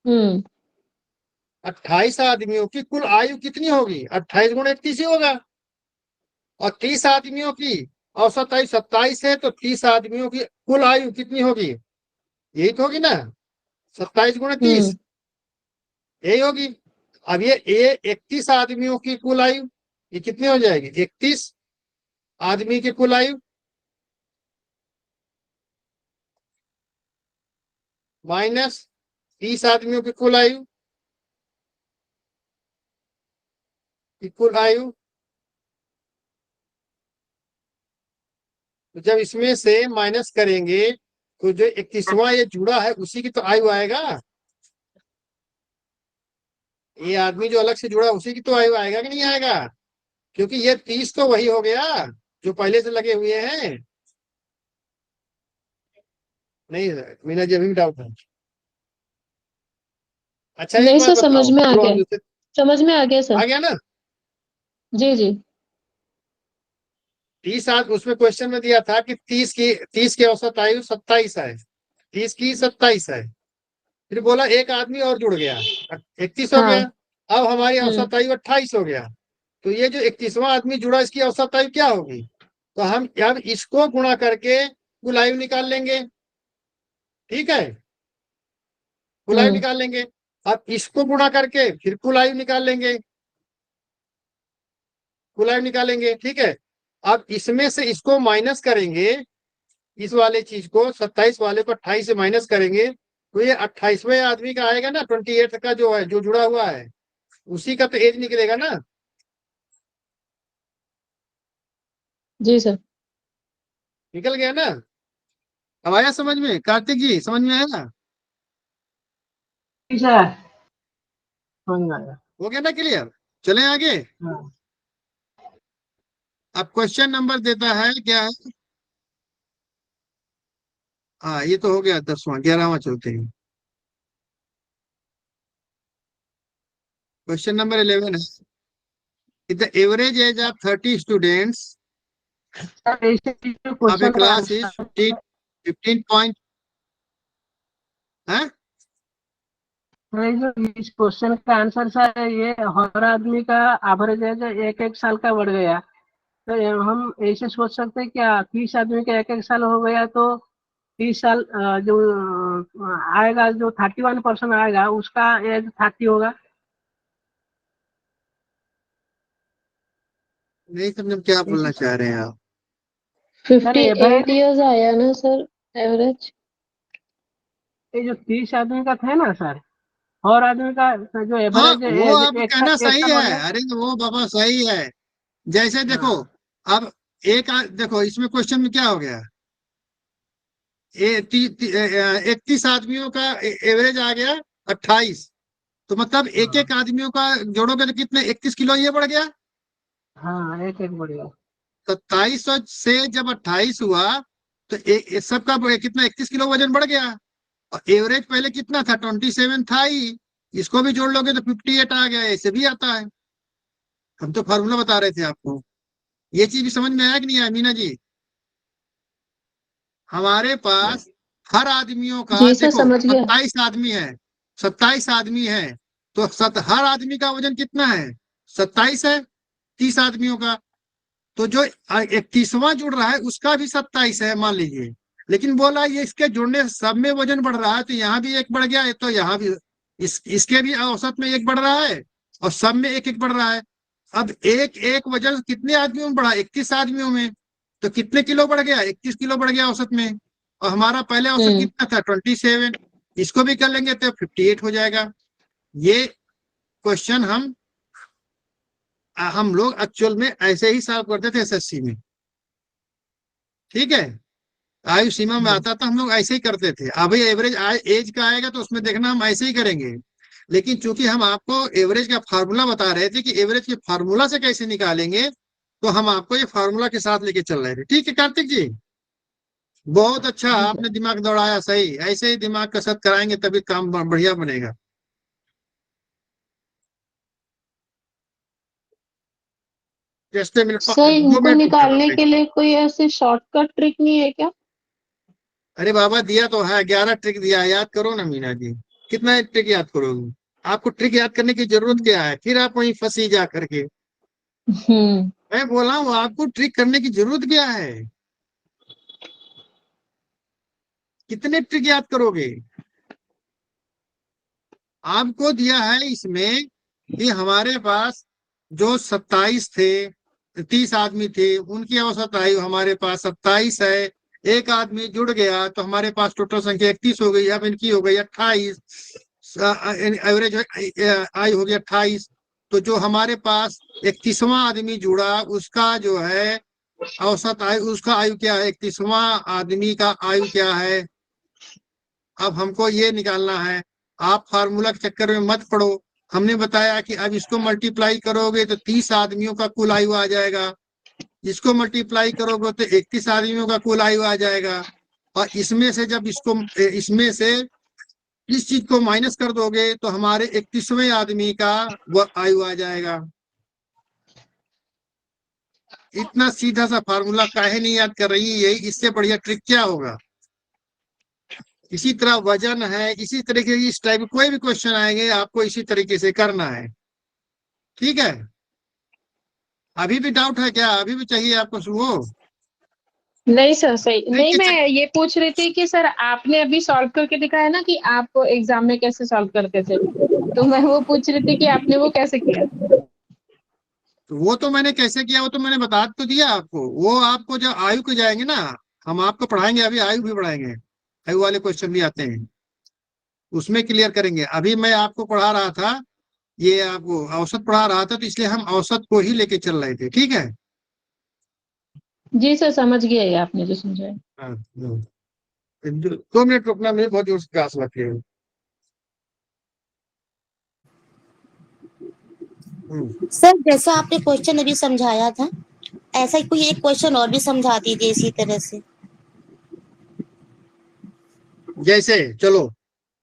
हम्म 28 आदमियों की कुल आयु कितनी होगी? 28 गुणे 31 ही होगा। और 30 आदमियों की औसत आयु 27 है, तो 30 आदमियों की कुल आयु कितनी होगी? यही तो होगी ना, 27 गुणे 30, हम्म यही होगी। अब ये 31 आदमियों की कुल आयु ये कितनी हो जाएगी? 31 आदमी की कुल आयु माइनस 30 आदमियों की कुल आयु तो जब इसमें से माइनस करेंगे तो जो 31वां ये जुड़ा है उसी की तो आयु आएगा। ये आदमी जो अलग से जुड़ा है उसी की तो आयु आएगा कि नहीं आएगा? क्योंकि ये 30 तो वही हो गया जो पहले से लगे हुए हैं। नहीं मीना जी, अभी भी डाउट है? अच्छा एक नहीं बात सर, समझ बताओ, में आ जो गया। हम जैसे समझ में आ गया आ सर। गया ना। जी जी। 30 उसमें क्वेश्चन में दिया था कि 30 की औसत आयु 27 है, 30 की 27 है। फिर बोला एक आदमी और जुड़ गया, 31 हो हाँ। गया। अब हमारी हम्म औसत आयु 28 हो गया। तो ये जो 31वां आदमी जुड़ा इसकी औसत आयु क्या होगी? तो हम अब इसको गुणा करके कुल आयु निकाल लेंगे, ठीक है, कुल आयु हम्म निकाल लेंगे। अब इसको गुणा करके फिर कुल आयु निकाल लेंगे, कुल आयु निकालेंगे, ठीक है। अब इसमें से इसको माइनस करेंगे, इस वाले चीज को 27 वाले को 28 से माइनस करेंगे, तो ये 28वें आदमी का आएगा ना, 28 का जो है जो जुड़ा हुआ है उसी का तो एज निकलेगा ना। जी सर। निकल गया ना। अब आया समझ में? कार्तिक जी समझ में आया ना? जी सर, समझ में आया। हो गया ना क्लियर? चलें आगे। हाँ अब क्वेश्चन नंबर देता है क्या है? हाँ ये तो हो गया 10वां, 11वां चलते हैं। क्वेश्चन नंबर 11 है, the average age of 30 students sir, ऐसे of a क्वेश्चन का class is आंसर 15 point है। इस क्वेश्चन का आंसर सर, ये हर आदमी का एवरेज एज एक एक साल का बढ़ गया। तो हम ऐसे सोच सकते हैं क्या, 30 आदमी का एक एक साल हो गया तो 30 साल जो आएगा, जो 31% आएगा उसका एज 30 होगा। नहीं समझ क्या बोलना ऐसे चाह रहे हैं आप? 58 एवरेज, ईयर्स आया ना सर, एवरेज। ये जो 30 आदमी का था ना सर, और आदमी का जो हाँ एवरेज वो एज आप एक कहना साल सही हो है, गया। अरे तो वो बाबा सही है। जैसे देखो, हाँ अब देखो इसमें क्वेश्चन में क्या हो गया, 31 आदमियों का एवरेज आ गया 28। तो मतलब एक हाँ एक आदमियों का जोड़ोगे तो कितने, 31 किलो ये बढ़ गया। हाँ, एक एक बढ़िया। 2700 से जब 28 हुआ तो सबका कितना, 31 किलो वजन बढ़ गया। और एवरेज पहले कितना था, 27 था ही। इसको भी जोड़ लोगे तो 58 आ गया, ऐसे भी आता है। हम तो फार्मूला बता रहे थे आपको। ये चीज भी समझ में आया कि नहीं आया मीना जी? हमारे पास हर आदमियों का जी सर, देखो समझ गया। 27 आदमी है, 27 आदमी है। तो हर आदमी का वजन कितना है, 27 है, 30 आदमियों का। तो जो 31वां जुड़ रहा है उसका भी 27 है मान लीजिए। लेकिन बोला ये इसके जुड़ने से सब में वजन बढ़ रहा है, तो यहाँ भी एक बढ़ गया है, तो यहाँ भी इसके भी औसत में एक बढ़ रहा है और सब में एक एक बढ़ रहा है। अब एक एक वजन कितने आदमियों में बढ़ा, 31 आदमियों में। तो कितने किलो बढ़ गया, 31 किलो बढ़ गया औसत में। और हमारा पहले औसत हम्म। कितना था, 27। इसको भी कर लेंगे तो 58 हो जाएगा। ये क्वेश्चन हम लोग एक्चुअल में ऐसे ही सॉल्व करते थे एसएससी में। ठीक है, आयु सीमा में आता था, हम लोग ऐसे ही करते थे। अभी एवरेज एज का आएगा तो उसमें देखना हम ऐसे ही करेंगे। लेकिन चूंकि हम आपको एवरेज का फार्मूला बता रहे थे कि एवरेज के फार्मूला से कैसे निकालेंगे, तो हम आपको ये फार्मूला के साथ लेके चल रहे थे। ठीक है कार्तिक जी, बहुत अच्छा जी सर। आपने दिमाग दौड़ाया। सही, ऐसे ही दिमाग कसरत कराएंगे तभी काम बढ़िया बनेगा। जैसे मिनट सर, दो इनको मिनट रुकना निकालने पड़ेगा। के लिए कोई ऐसी शॉर्टकट ट्रिक नहीं है क्या? अरे बाबा दिया तो है, 11 ट्रिक दिया है, याद करो ना मीना जी। कितना ट्रिक याद करोगे? आपको ट्रिक याद करने की जरूरत क्या है, फिर आप वहीं फंसी जा करके। हम्म। मैं बोला हूँ आपको ट्रिक करने की जरूरत क्या है, कितने ट्रिक याद करोगे? आपको दिया है इसमें कि हमारे पास जो 27 थे, 30 आदमी थे, उनकी औसत आयु हमारे पास 27 है। एक आदमी जुड़ गया तो हमारे पास टोटल संख्या 31 हो गई। अब इनकी हो गई 28, एवरेज आयु हो गई 28। तो जो हमारे पास 31वां आदमी जुड़ा उसका जो है औसत आयु, उसका आयु क्या है, 31वां आदमी का आयु क्या है। अब हमको ये निकालना है। आप फार्मूला के चक्कर में मत पड़ो। हमने बताया कि अब इसको मल्टीप्लाई करोगे तो 30 आदमियों का कुल आयु आ जाएगा। इसको मल्टीप्लाई करोगे तो 31 आदमियों का कुल आयु आ जाएगा। और इसमें से जब इसमें से इस चीज को माइनस कर दोगे तो हमारे 31वें आदमी का वह आयु आ जाएगा। इतना सीधा सा फार्मूला काहे नहीं याद कर रही, यही इससे बढ़िया ट्रिक क्या होगा? इसी तरह वजन है, इसी तरीके की, इस टाइप के कोई भी क्वेश्चन आएंगे आपको इसी तरीके से करना है। ठीक है, अभी भी डाउट है क्या, अभी भी चाहिए आपको शुरू? नहीं सर, सही ट्रिक नहीं। के चक्कर, मैं ये पूछ रही थी कि सर आपने अभी सॉल्व करके दिखाया ना कि आप एग्जाम में कैसे सॉल्व करते थे, तो मैं वो पूछ रही थी कि आपने वो कैसे किया। वो तो मैंने कैसे किया वो तो मैंने बता तो दिया आपको। वो आपको जब आयु के जाएंगे ना, हम आपको पढ़ाएंगे, अभी आयु भी बढ़ाएंगे, आयु वाले क्वेश्चन भी आते हैं, उसमें क्लियर करेंगे। अभी मैं आपको पढ़ा रहा था, ये आपको औसत पढ़ा रहा था, तो इसलिए हम औसत को ही लेके चल रहे थे। ठीक है। जी सर, समझ गया ये आपने जो समझाया। हाँ, 2 मिनट रुकना, मुझे बहुत जोर से प्यास लगती है। सर जैसा आपने क्वेश्चन अभी समझाया था, ऐसा ही कोई एक क्वेश्चन और भी समझा दीजिए इसी तरह से। जैसे चलो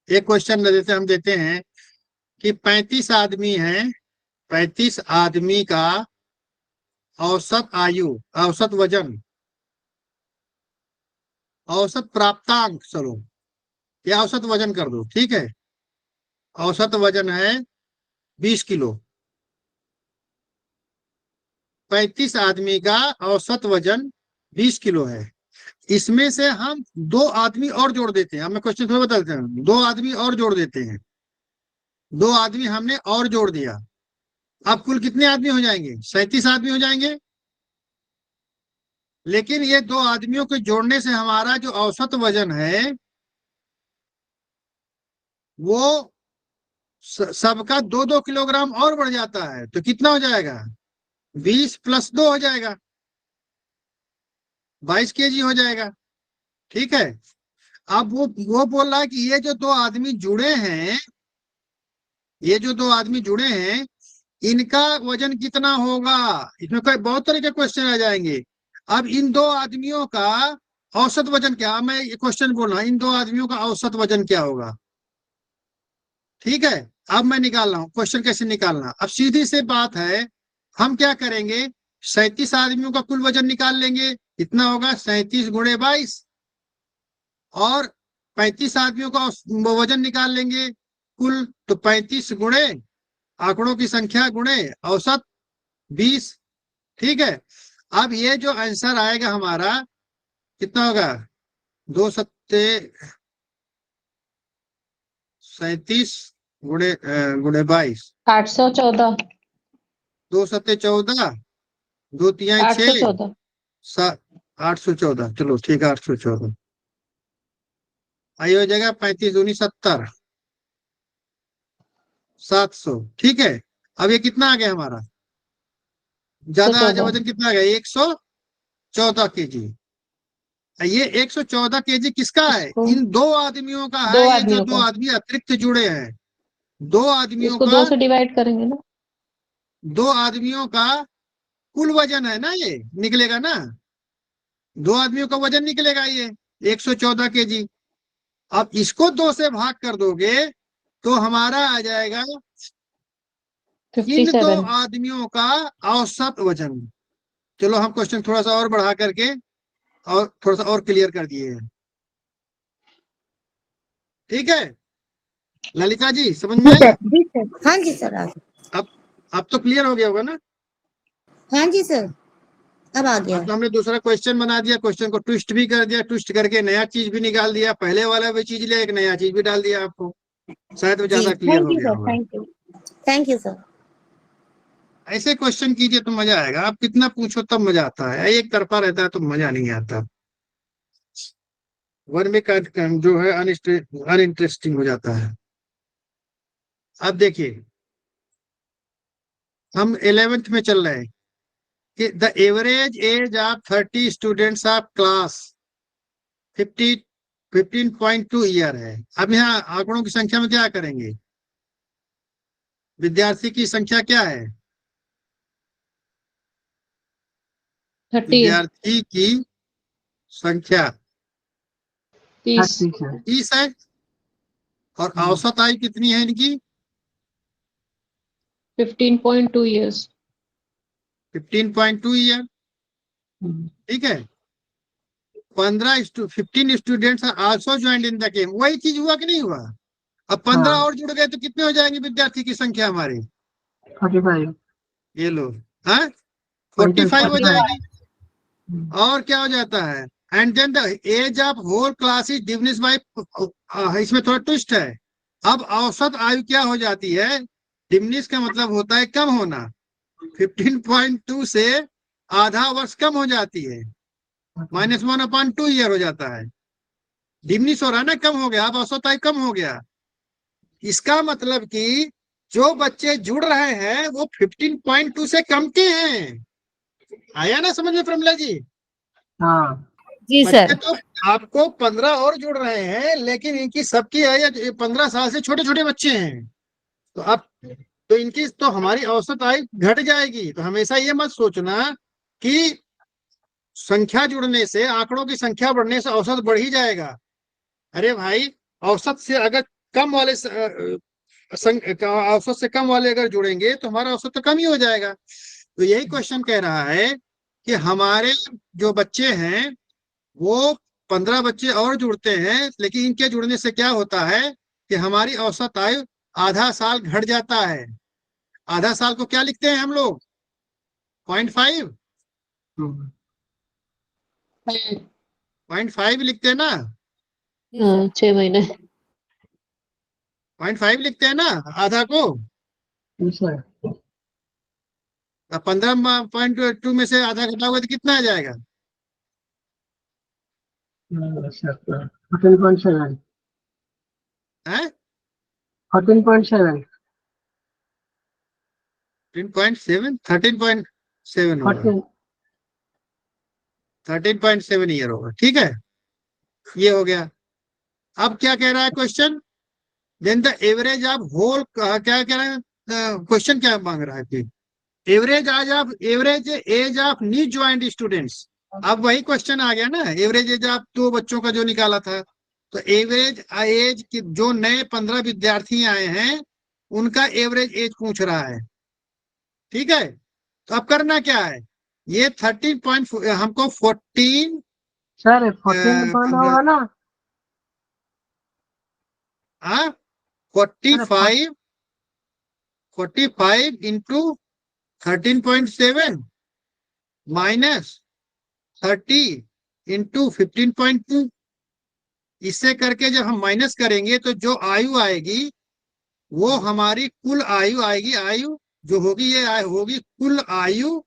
एक क्वेश्चन देते हम देते हैं कि 35 आदमी हैं, 35 आदमी का औसत आयु, औसत वजन, औसत प्राप्तांक, चलो या औसत वजन कर दो। ठीक है, औसत वजन है 20 किलो। 35 आदमी का औसत वजन 20 किलो है। इसमें से हम 2 आदमी और जोड़ देते हैं। हमें क्वेश्चन थोड़ा बताते हैं, 2 आदमी और जोड़ देते हैं। 2 आदमी हमने और जोड़ दिया। अब कुल कितने आदमी हो जाएंगे, 37 आदमी हो जाएंगे। लेकिन ये 2 आदमियों के जोड़ने से हमारा जो औसत वजन है वो सबका 2-2 किलोग्राम और बढ़ जाता है, तो कितना हो जाएगा? 20 + 2 हो जाएगा, 22 kg हो जाएगा। ठीक है। अब वो बोल रहा है कि ये जो 2 आदमी जुड़े हैं, ये जो 2 आदमी जुड़े हैं, इनका वजन कितना होगा? इसमें कोई बहुत तरह के क्वेश्चन आ जाएंगे। अब इन 2 आदमियों का औसत वजन क्या? मैं ये क्वेश्चन बोल रहा हूं, इन 2 आदमियों का औसत वजन क्या होगा? ठीक है। अब मैं निकाल रहा हूं क्वेश्चन कैसे निकालना। अब सीधी सी बात है, हम क्या करेंगे, 37 आदमियों का कुल वजन निकाल लेंगे। कितना होगा? 37 × 22। और 35 आदमियों का वजन निकाल लेंगे कुल, तो 35 गुणे आंकड़ों की संख्या गुणे औसत 20। ठीक है। अब ये जो आंसर आएगा हमारा कितना होगा? 2 सत्ते 37 गुणे 22, 814, 2 सत्ते 14, 2 तिहाई 6, 814। 814। चलो ठीक है, 814। आई हो जाएगा 35 दूनी 70, 700। ठीक है। अब ये कितना आ गया हमारा? ज्यादा आज 114। वजन कितना आ गया? 114 kg। ये 114 kg किसका है? इसको इन 2 आदमियों का 2 है। ये जो आदमियों 2 का, आदमी अतिरिक्त जुड़े हैं, 2 आदमियों इसको का 2 से डिवाइड करेंगे ना। 2 आदमियों का कुल वजन है ना, ये निकलेगा ना। 2 आदमियों का वजन निकलेगा ये 114 kg। अब इसको 2 से भाग कर दोगे तो हमारा आ जाएगा इन 2 57। आदमियों का औसत वजन। चलो हम क्वेश्चन थोड़ा सा और बढ़ा करके और थोड़ा सा और क्लियर कर दिए हैं। ठीक है ललिता जी, समझ में आया? जी सर। हाँ जी सर। अब अब तो क्लियर हो गया होगा ना। हाँ जी सर, अब आ गया। अब तो हमने दूसरा क्वेश्चन बना दिया, क्वेश्चन को ट्विस्ट भी कर दिया, ट्विस्ट करके नया चीज भी निकाल दिया, पहले वाला भी चीज लिया, एक नया चीज भी डाल दिया आपको। शायद वो जी ज्यादा क्लियर थैंक हो यू गया सर, होगा। Thank you. Thank you sir. ऐसे क्वेश्चन कीजिए तो मजा आएगा। आप कितना पूछो तब मजा आता है, एक तरफा रहता है तो मजा नहीं आता। वन में जो है अनइंटरेस्टिंग हो जाता है। अब देखिए हम 11th में चल रहे हैं कि the average age of 30 students of class 15.2 year है। अब यहाँ आंकड़ों की संख्या में क्या करेंगे? विद्यार्थी की संख्या क्या है? 30, विद्यार्थी की संख्या 30, 30 है। और औसत आयु कितनी है इनकी? 15.2 years। 15.2 ईयर। ठीक है। 15 students also joined in the game. वही चीज हुआ कि नहीं हुआ? अब 15 और जुड़ गए तो कितने हो जाएंगे विद्यार्थी की संख्या हमारी? 45। ये लो, हाँ 45 हो जाएगी। और क्या हो जाता है? And then the age of whole class is diminish by, इसमें थोड़ा ट्विस्ट है। अब औसत आयु क्या हो जाती है? डिमिनिश का मतलब होता है कम होना। 15.2 से आधा वर्ष कम हो जाती है, -1/2 ईयर हो जाता है। डिमिनिश हो रहा है ना, कम हो गया। अब औसत आयु कम हो गया। इसका मतलब कि जो बच्चे जुड़ रहे हैं वो 15.2 से कम के हैं। आया ना समझ में प्रमिला जी? हाँ जी बच्चे सर। तो आपको 15 और जुड़ रहे हैं, लेकिन इनकी सबकी है 15 साल से छोटे छोटे बच्चे हैं। तो अब तो इनकी तो हमारी औसत आयु घट जाएगी। तो हमेशा ये मत सोचना कि संख्या जुड़ने से, आंकड़ों की संख्या बढ़ने से औसत बढ़ ही जाएगा। अरे भाई, औसत से अगर कम वाले औसत से कम वाले अगर जुड़ेंगे तो हमारा औसत तो कम ही हो जाएगा। तो यही क्वेश्चन कह रहा है कि हमारे जो बच्चे हैं वो 15 बच्चे और जुड़ते हैं, लेकिन इनके जुड़ने से क्या होता है कि हमारी औसत आयु आधा साल घट जाता है। आधा साल को क्या लिखते हैं हम लोग? 0.5। 0.5 लिखते हैं ना? 6 महीने। 0.5 लिखते हैं ना आधा को। 15.2 में से आधा घटाओगे तो कितना आ जाएगा? 14.7। है 14.7। 13.7 13.7 होगा, 14 13.7 ईयर होगा। ठीक है, ये हो गया। अब क्या कह रहा है question? Then the average of whole, क्या कह रहा है क्वेश्चन, क्या मांग रहा है कि average age of new joint students. अब वही क्वेश्चन आ गया ना, एवरेज एज ऑफ 2 बच्चों का जो निकाला था, तो एवरेज एज की जो नए 15 विद्यार्थी आए हैं उनका एवरेज एज पूछ रहा है। ठीक है, तो अब करना क्या है, ये 13 पॉइंट हमको 14 सर 14 बंद होगा ना? 45 इंटू 13.7 माइनस 30 इंटू 15.2। इससे करके जब हम माइनस करेंगे तो जो आयु आएगी वो हमारी कुल आयु आएगी। आयु जो होगी ये होगी कुल आयु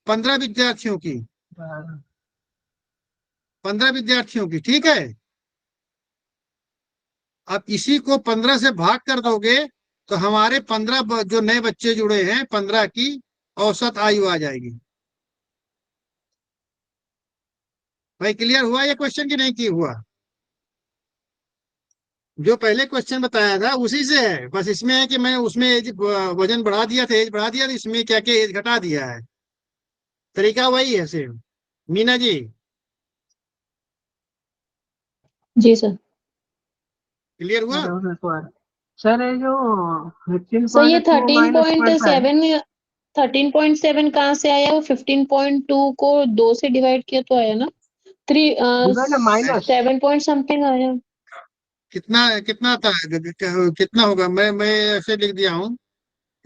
15 विद्यार्थियों की, 15 विद्यार्थियों की। ठीक है, अब इसी को 15 से भाग कर दोगे तो हमारे 15 जो नए बच्चे जुड़े हैं 15 की औसत आयु आ जाएगी। भाई क्लियर हुआ ये क्वेश्चन की नहीं की हुआ? जो पहले क्वेश्चन बताया था उसी से है, बस इसमें है कि मैंने उसमें एज वजन बढ़ा दिया था, एज बढ़ा दिया था, इसमें क्या क्या एज घटा दिया है। तरीका वही है सेम। मीना जी जी सर। क्लियर हुआ? सर ये जो सर ये 15.2 माइनस 0.5 13.7 कहाँ से आया? वो 15.2 को 2 से डिवाइड किया तो आया ना? 3 होगा ना माइनस 7 पॉइंट समथिंग आया। कितना कितना था, कितना होगा? मैं ऐसे लिख दिया हूँ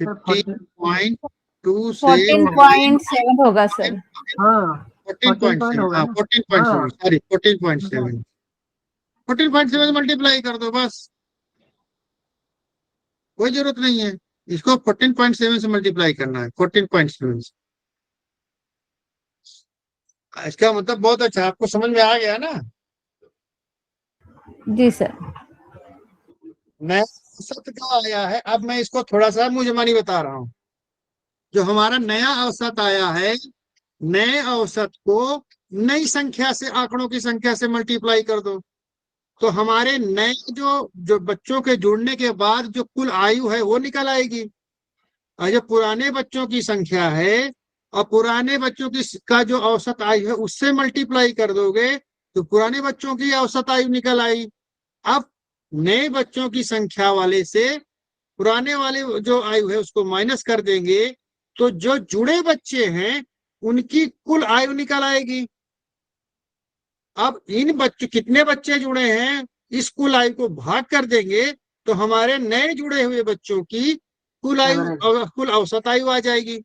15.2 से 14.7 होगा सर। हाँ 14.7, होगा हाँ ना? 14.7, सॉरी 14.7, 14.7 से मल्टीप्लाई कर दो बस, कोई जरूरत नहीं है इसको 14.7 से मल्टीप्लाई करना है। 14.7 से, इसका मतलब बहुत अच्छा, आपको समझ में आ गया ना? जी सर। नया औसत जो आया है, अब मैं इसको थोड़ा सा मुझमानी बता रहा हूँ। जो हमारा नया औसत आया है, नए औसत को नई संख्या से, आंकड़ों की संख्या से मल्टीप्लाई कर दो, तो हमारे नए जो जो बच्चों के जुड़ने के बाद जो कुल आयु है वो निकल आएगी। और जो पुराने बच्चों की संख्या है और पुराने बच्चों की का जो औसत आयु है उससे मल्टीप्लाई कर दोगे तो पुराने बच्चों की औसत आयु निकल आई। अब नए बच्चों की संख्या वाले से पुराने वाले जो आयु है उसको माइनस कर देंगे तो जो जुड़े बच्चे हैं उनकी कुल आयु निकल आएगी। अब इन बच्चों कितने बच्चे जुड़े हैं इस कुल आयु को भाग कर देंगे तो हमारे नए जुड़े हुए बच्चों की कुल आयु, कुल औसत आयु आ जाएगी।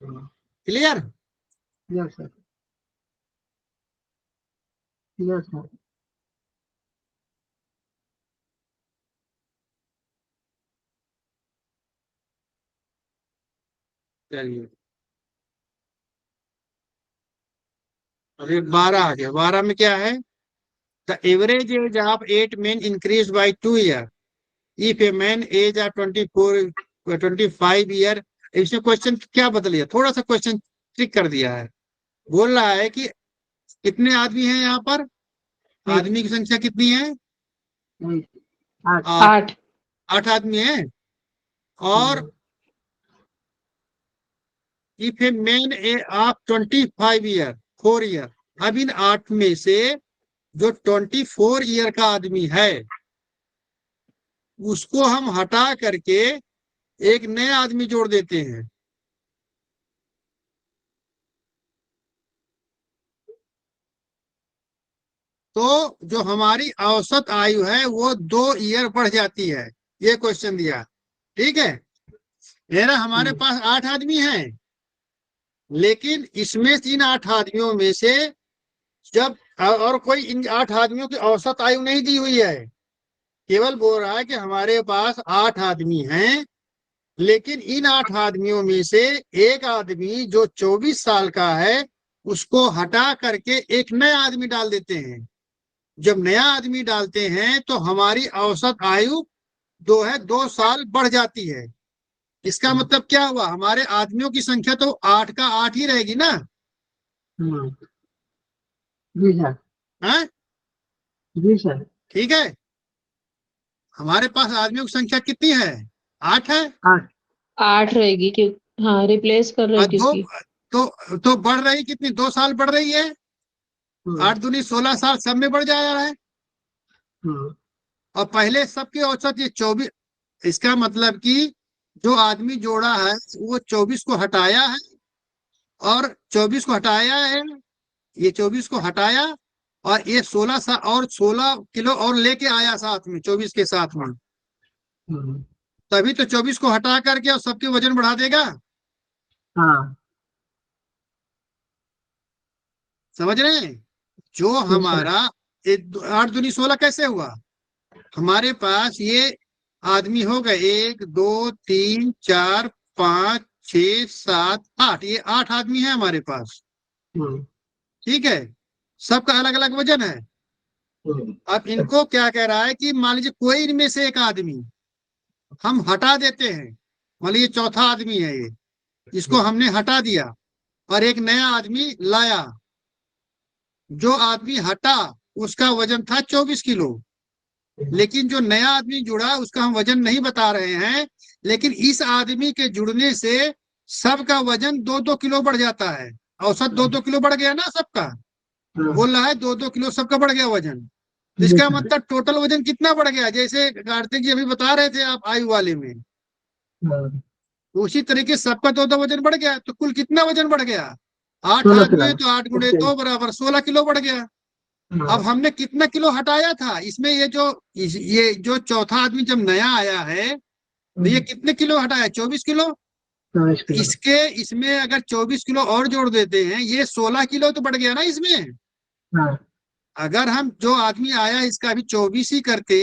Clear? Yes sir, yes sir. चलिए अभी 12 आ गया। 12 में क्या है? The average age of 8 men increased by 2 years if a man age of 25 year. इसमें क्वेश्चन क्या बदल दिया, थोड़ा सा क्वेश्चन ट्रिक कर दिया है। बोल रहा है कि कितने आदमी हैं यहाँ पर, आदमी की संख्या कितनी है? 8। 8 आदमी हैं। और if a man of 25 year 4 year, अब इन 8 में से जो 24 ईयर का आदमी है उसको हम हटा करके एक नया आदमी जोड़ देते हैं, तो जो हमारी औसत आयु है वो 2 ईयर बढ़ जाती है। ये क्वेश्चन दिया। ठीक है, मेरा हमारे पास 8 आदमी हैं, लेकिन इसमें इन 8 आदमियों में से जब और कोई इन 8 आदमियों की औसत आयु नहीं दी हुई है, केवल बोल रहा है कि हमारे पास 8 आदमी हैं, लेकिन इन 8 आदमियों में से एक आदमी जो 24 साल का है उसको हटा करके एक नया आदमी डाल देते हैं। जब नया आदमी डालते हैं तो हमारी औसत आयु 2 साल बढ़ जाती है। इसका मतलब क्या हुआ, हमारे आदमियों की संख्या तो 8 का 8 ही रहेगी ना। जी सर। हैं? जी सर। ठीक है, हमारे पास आदमियों की संख्या कितनी है, 8 है। 8। 8 रहेगी क्यों? हाँ, रिप्लेस कर रहे और हो दो किसकी? तो बढ़ रही कितनी, 2 साल बढ़ रही है। 8 दूनी 16 साल, सब में बढ़ जा रहा है। और पहले सबके औसत ये 24, इसका मतलब कि जो आदमी जोड़ा है वो 24 को हटाया है, और 24 को हटाया है, ये 24 को हटाया, और ये 16 सा और 16 किलो और लेके आया साथ में, 24 के साथ में। तभी तो 24 को हटा करके और सबके वजन बढ़ा देगा। हाँ। समझ रहे हैं? जो हमारा 8 दूनी 16 कैसे हुआ, हमारे पास ये आदमी हो गए 1 2 3 4 5 6 7 8, ये 8 आदमी है हमारे पास। ठीक है, सबका अलग अलग वजन है। अब इनको क्या कह रहा है कि मान लीजिए कोई इनमें से एक आदमी हम हटा देते हैं, मान लीजिए चौथा आदमी है ये, इसको हमने हटा दिया और एक नया आदमी लाया। जो आदमी हटा उसका वजन था 24 किलो, लेकिन जो नया आदमी जुड़ा उसका हम वजन नहीं बता रहे हैं, लेकिन इस आदमी के जुड़ने से सबका वजन 2-2 किलो बढ़ जाता है। औसत 2-2 किलो बढ़ गया ना सबका, बोल रहा है 2-2 किलो सबका बढ़ गया वजन। तो इसका मतलब टोटल वजन कितना बढ़ गया, जैसे कार्तिक जी अभी बता रहे थे आप आयु वाले में, तो उसी तरीके से सबका 2-2 वजन बढ़ गया, तो कुल कितना वजन बढ़ गया, 8 16 आदमी है किलो। तो 8 गुणे 2 बराबर 16 किलो बढ़ गया। अब हमने कितना किलो हटाया था इसमें, ये जो चौथा आदमी जब नया आया है तो ये कितने किलो हटाया, 24 किलो। 24 किलो। इसमें अगर 24 किलो और जोड़ देते हैं, ये 16 किलो तो बढ़ गया ना इसमें। हाँ। अगर हम जो आदमी आया इसका भी 24 ही करते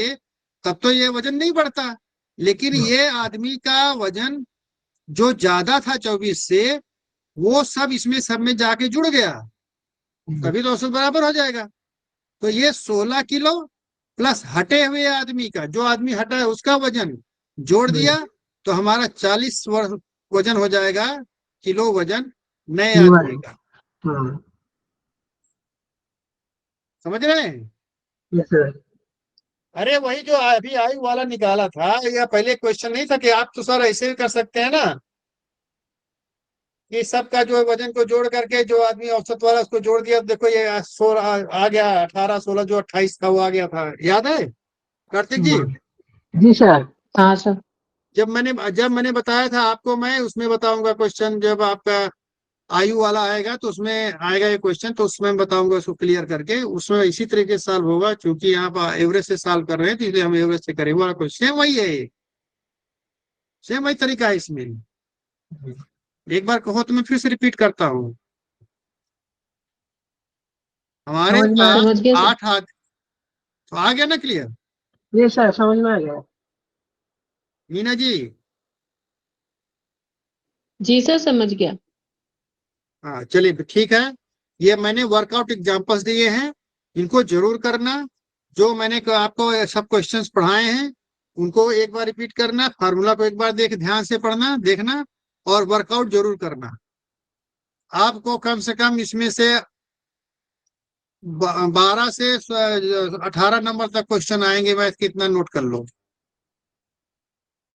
तब तो ये वजन नहीं बढ़ता, लेकिन ये आदमी का वजन जो ज्यादा था 24 से, वो सब इसमें सब में जाके जुड़ गया, तभी तो औसत बराबर हो जाएगा। तो ये 16 किलो प्लस हटे हुए आदमी का, जो आदमी हटा है उसका वजन जोड़ दिया, तो हमारा 40 वजन हो जाएगा, किलो वजन नए आदमी का। समझ रहे हैं? Yes sir. अरे वही जो अभी आयु वाला निकाला था, या पहले क्वेश्चन नहीं था कि आप तो सर ऐसे भी कर सकते हैं ना, कि सबका जो है वजन को जोड़ करके जो आदमी औसत वाला उसको जोड़ दिया, देखो ये 16 आ गया, 18 16 जो 28 था वो आ गया था, याद है कार्तिक जी? जी सर। हाँ सर। जब मैंने बताया था आपको, मैं उसमें बताऊंगा क्वेश्चन, जब आपका आयु वाला आएगा तो उसमें आएगा ये क्वेश्चन, तो उसमें बताऊंगा उसको क्लियर करके, उसमें इसी तरीके से सॉल्व होगा, क्योंकि यहाँ पर एवरेज से सॉल्व कर रहे हैं तो इसलिए हम एवरेज से करेंगे वाला क्वेश्चन। सेम वही है ये, सेम वही तरीका है इसमें। एक बार कहो तो मैं फिर से रिपीट करता हूँ। हमारे समझ में आया। पास समझ गया सर। 8 आदमी, तो आ गया ना क्लियर जी सर, समझ में आ गया। मीना जी? जी सर, समझ गया। हाँ चलिए ठीक है, ये मैंने वर्कआउट एग्जांपल्स दिए हैं, इनको जरूर करना। जो मैंने आपको सब क्वेश्चंस पढ़ाए हैं उनको एक बार रिपीट करना, फार्मूला को एक बार ध्यान से पढ़ना देखना, और वर्कआउट जरूर करना। आपको कम से कम इसमें से 12 से 18 नंबर तक क्वेश्चन आएंगे, मैथ कितना नोट कर लो।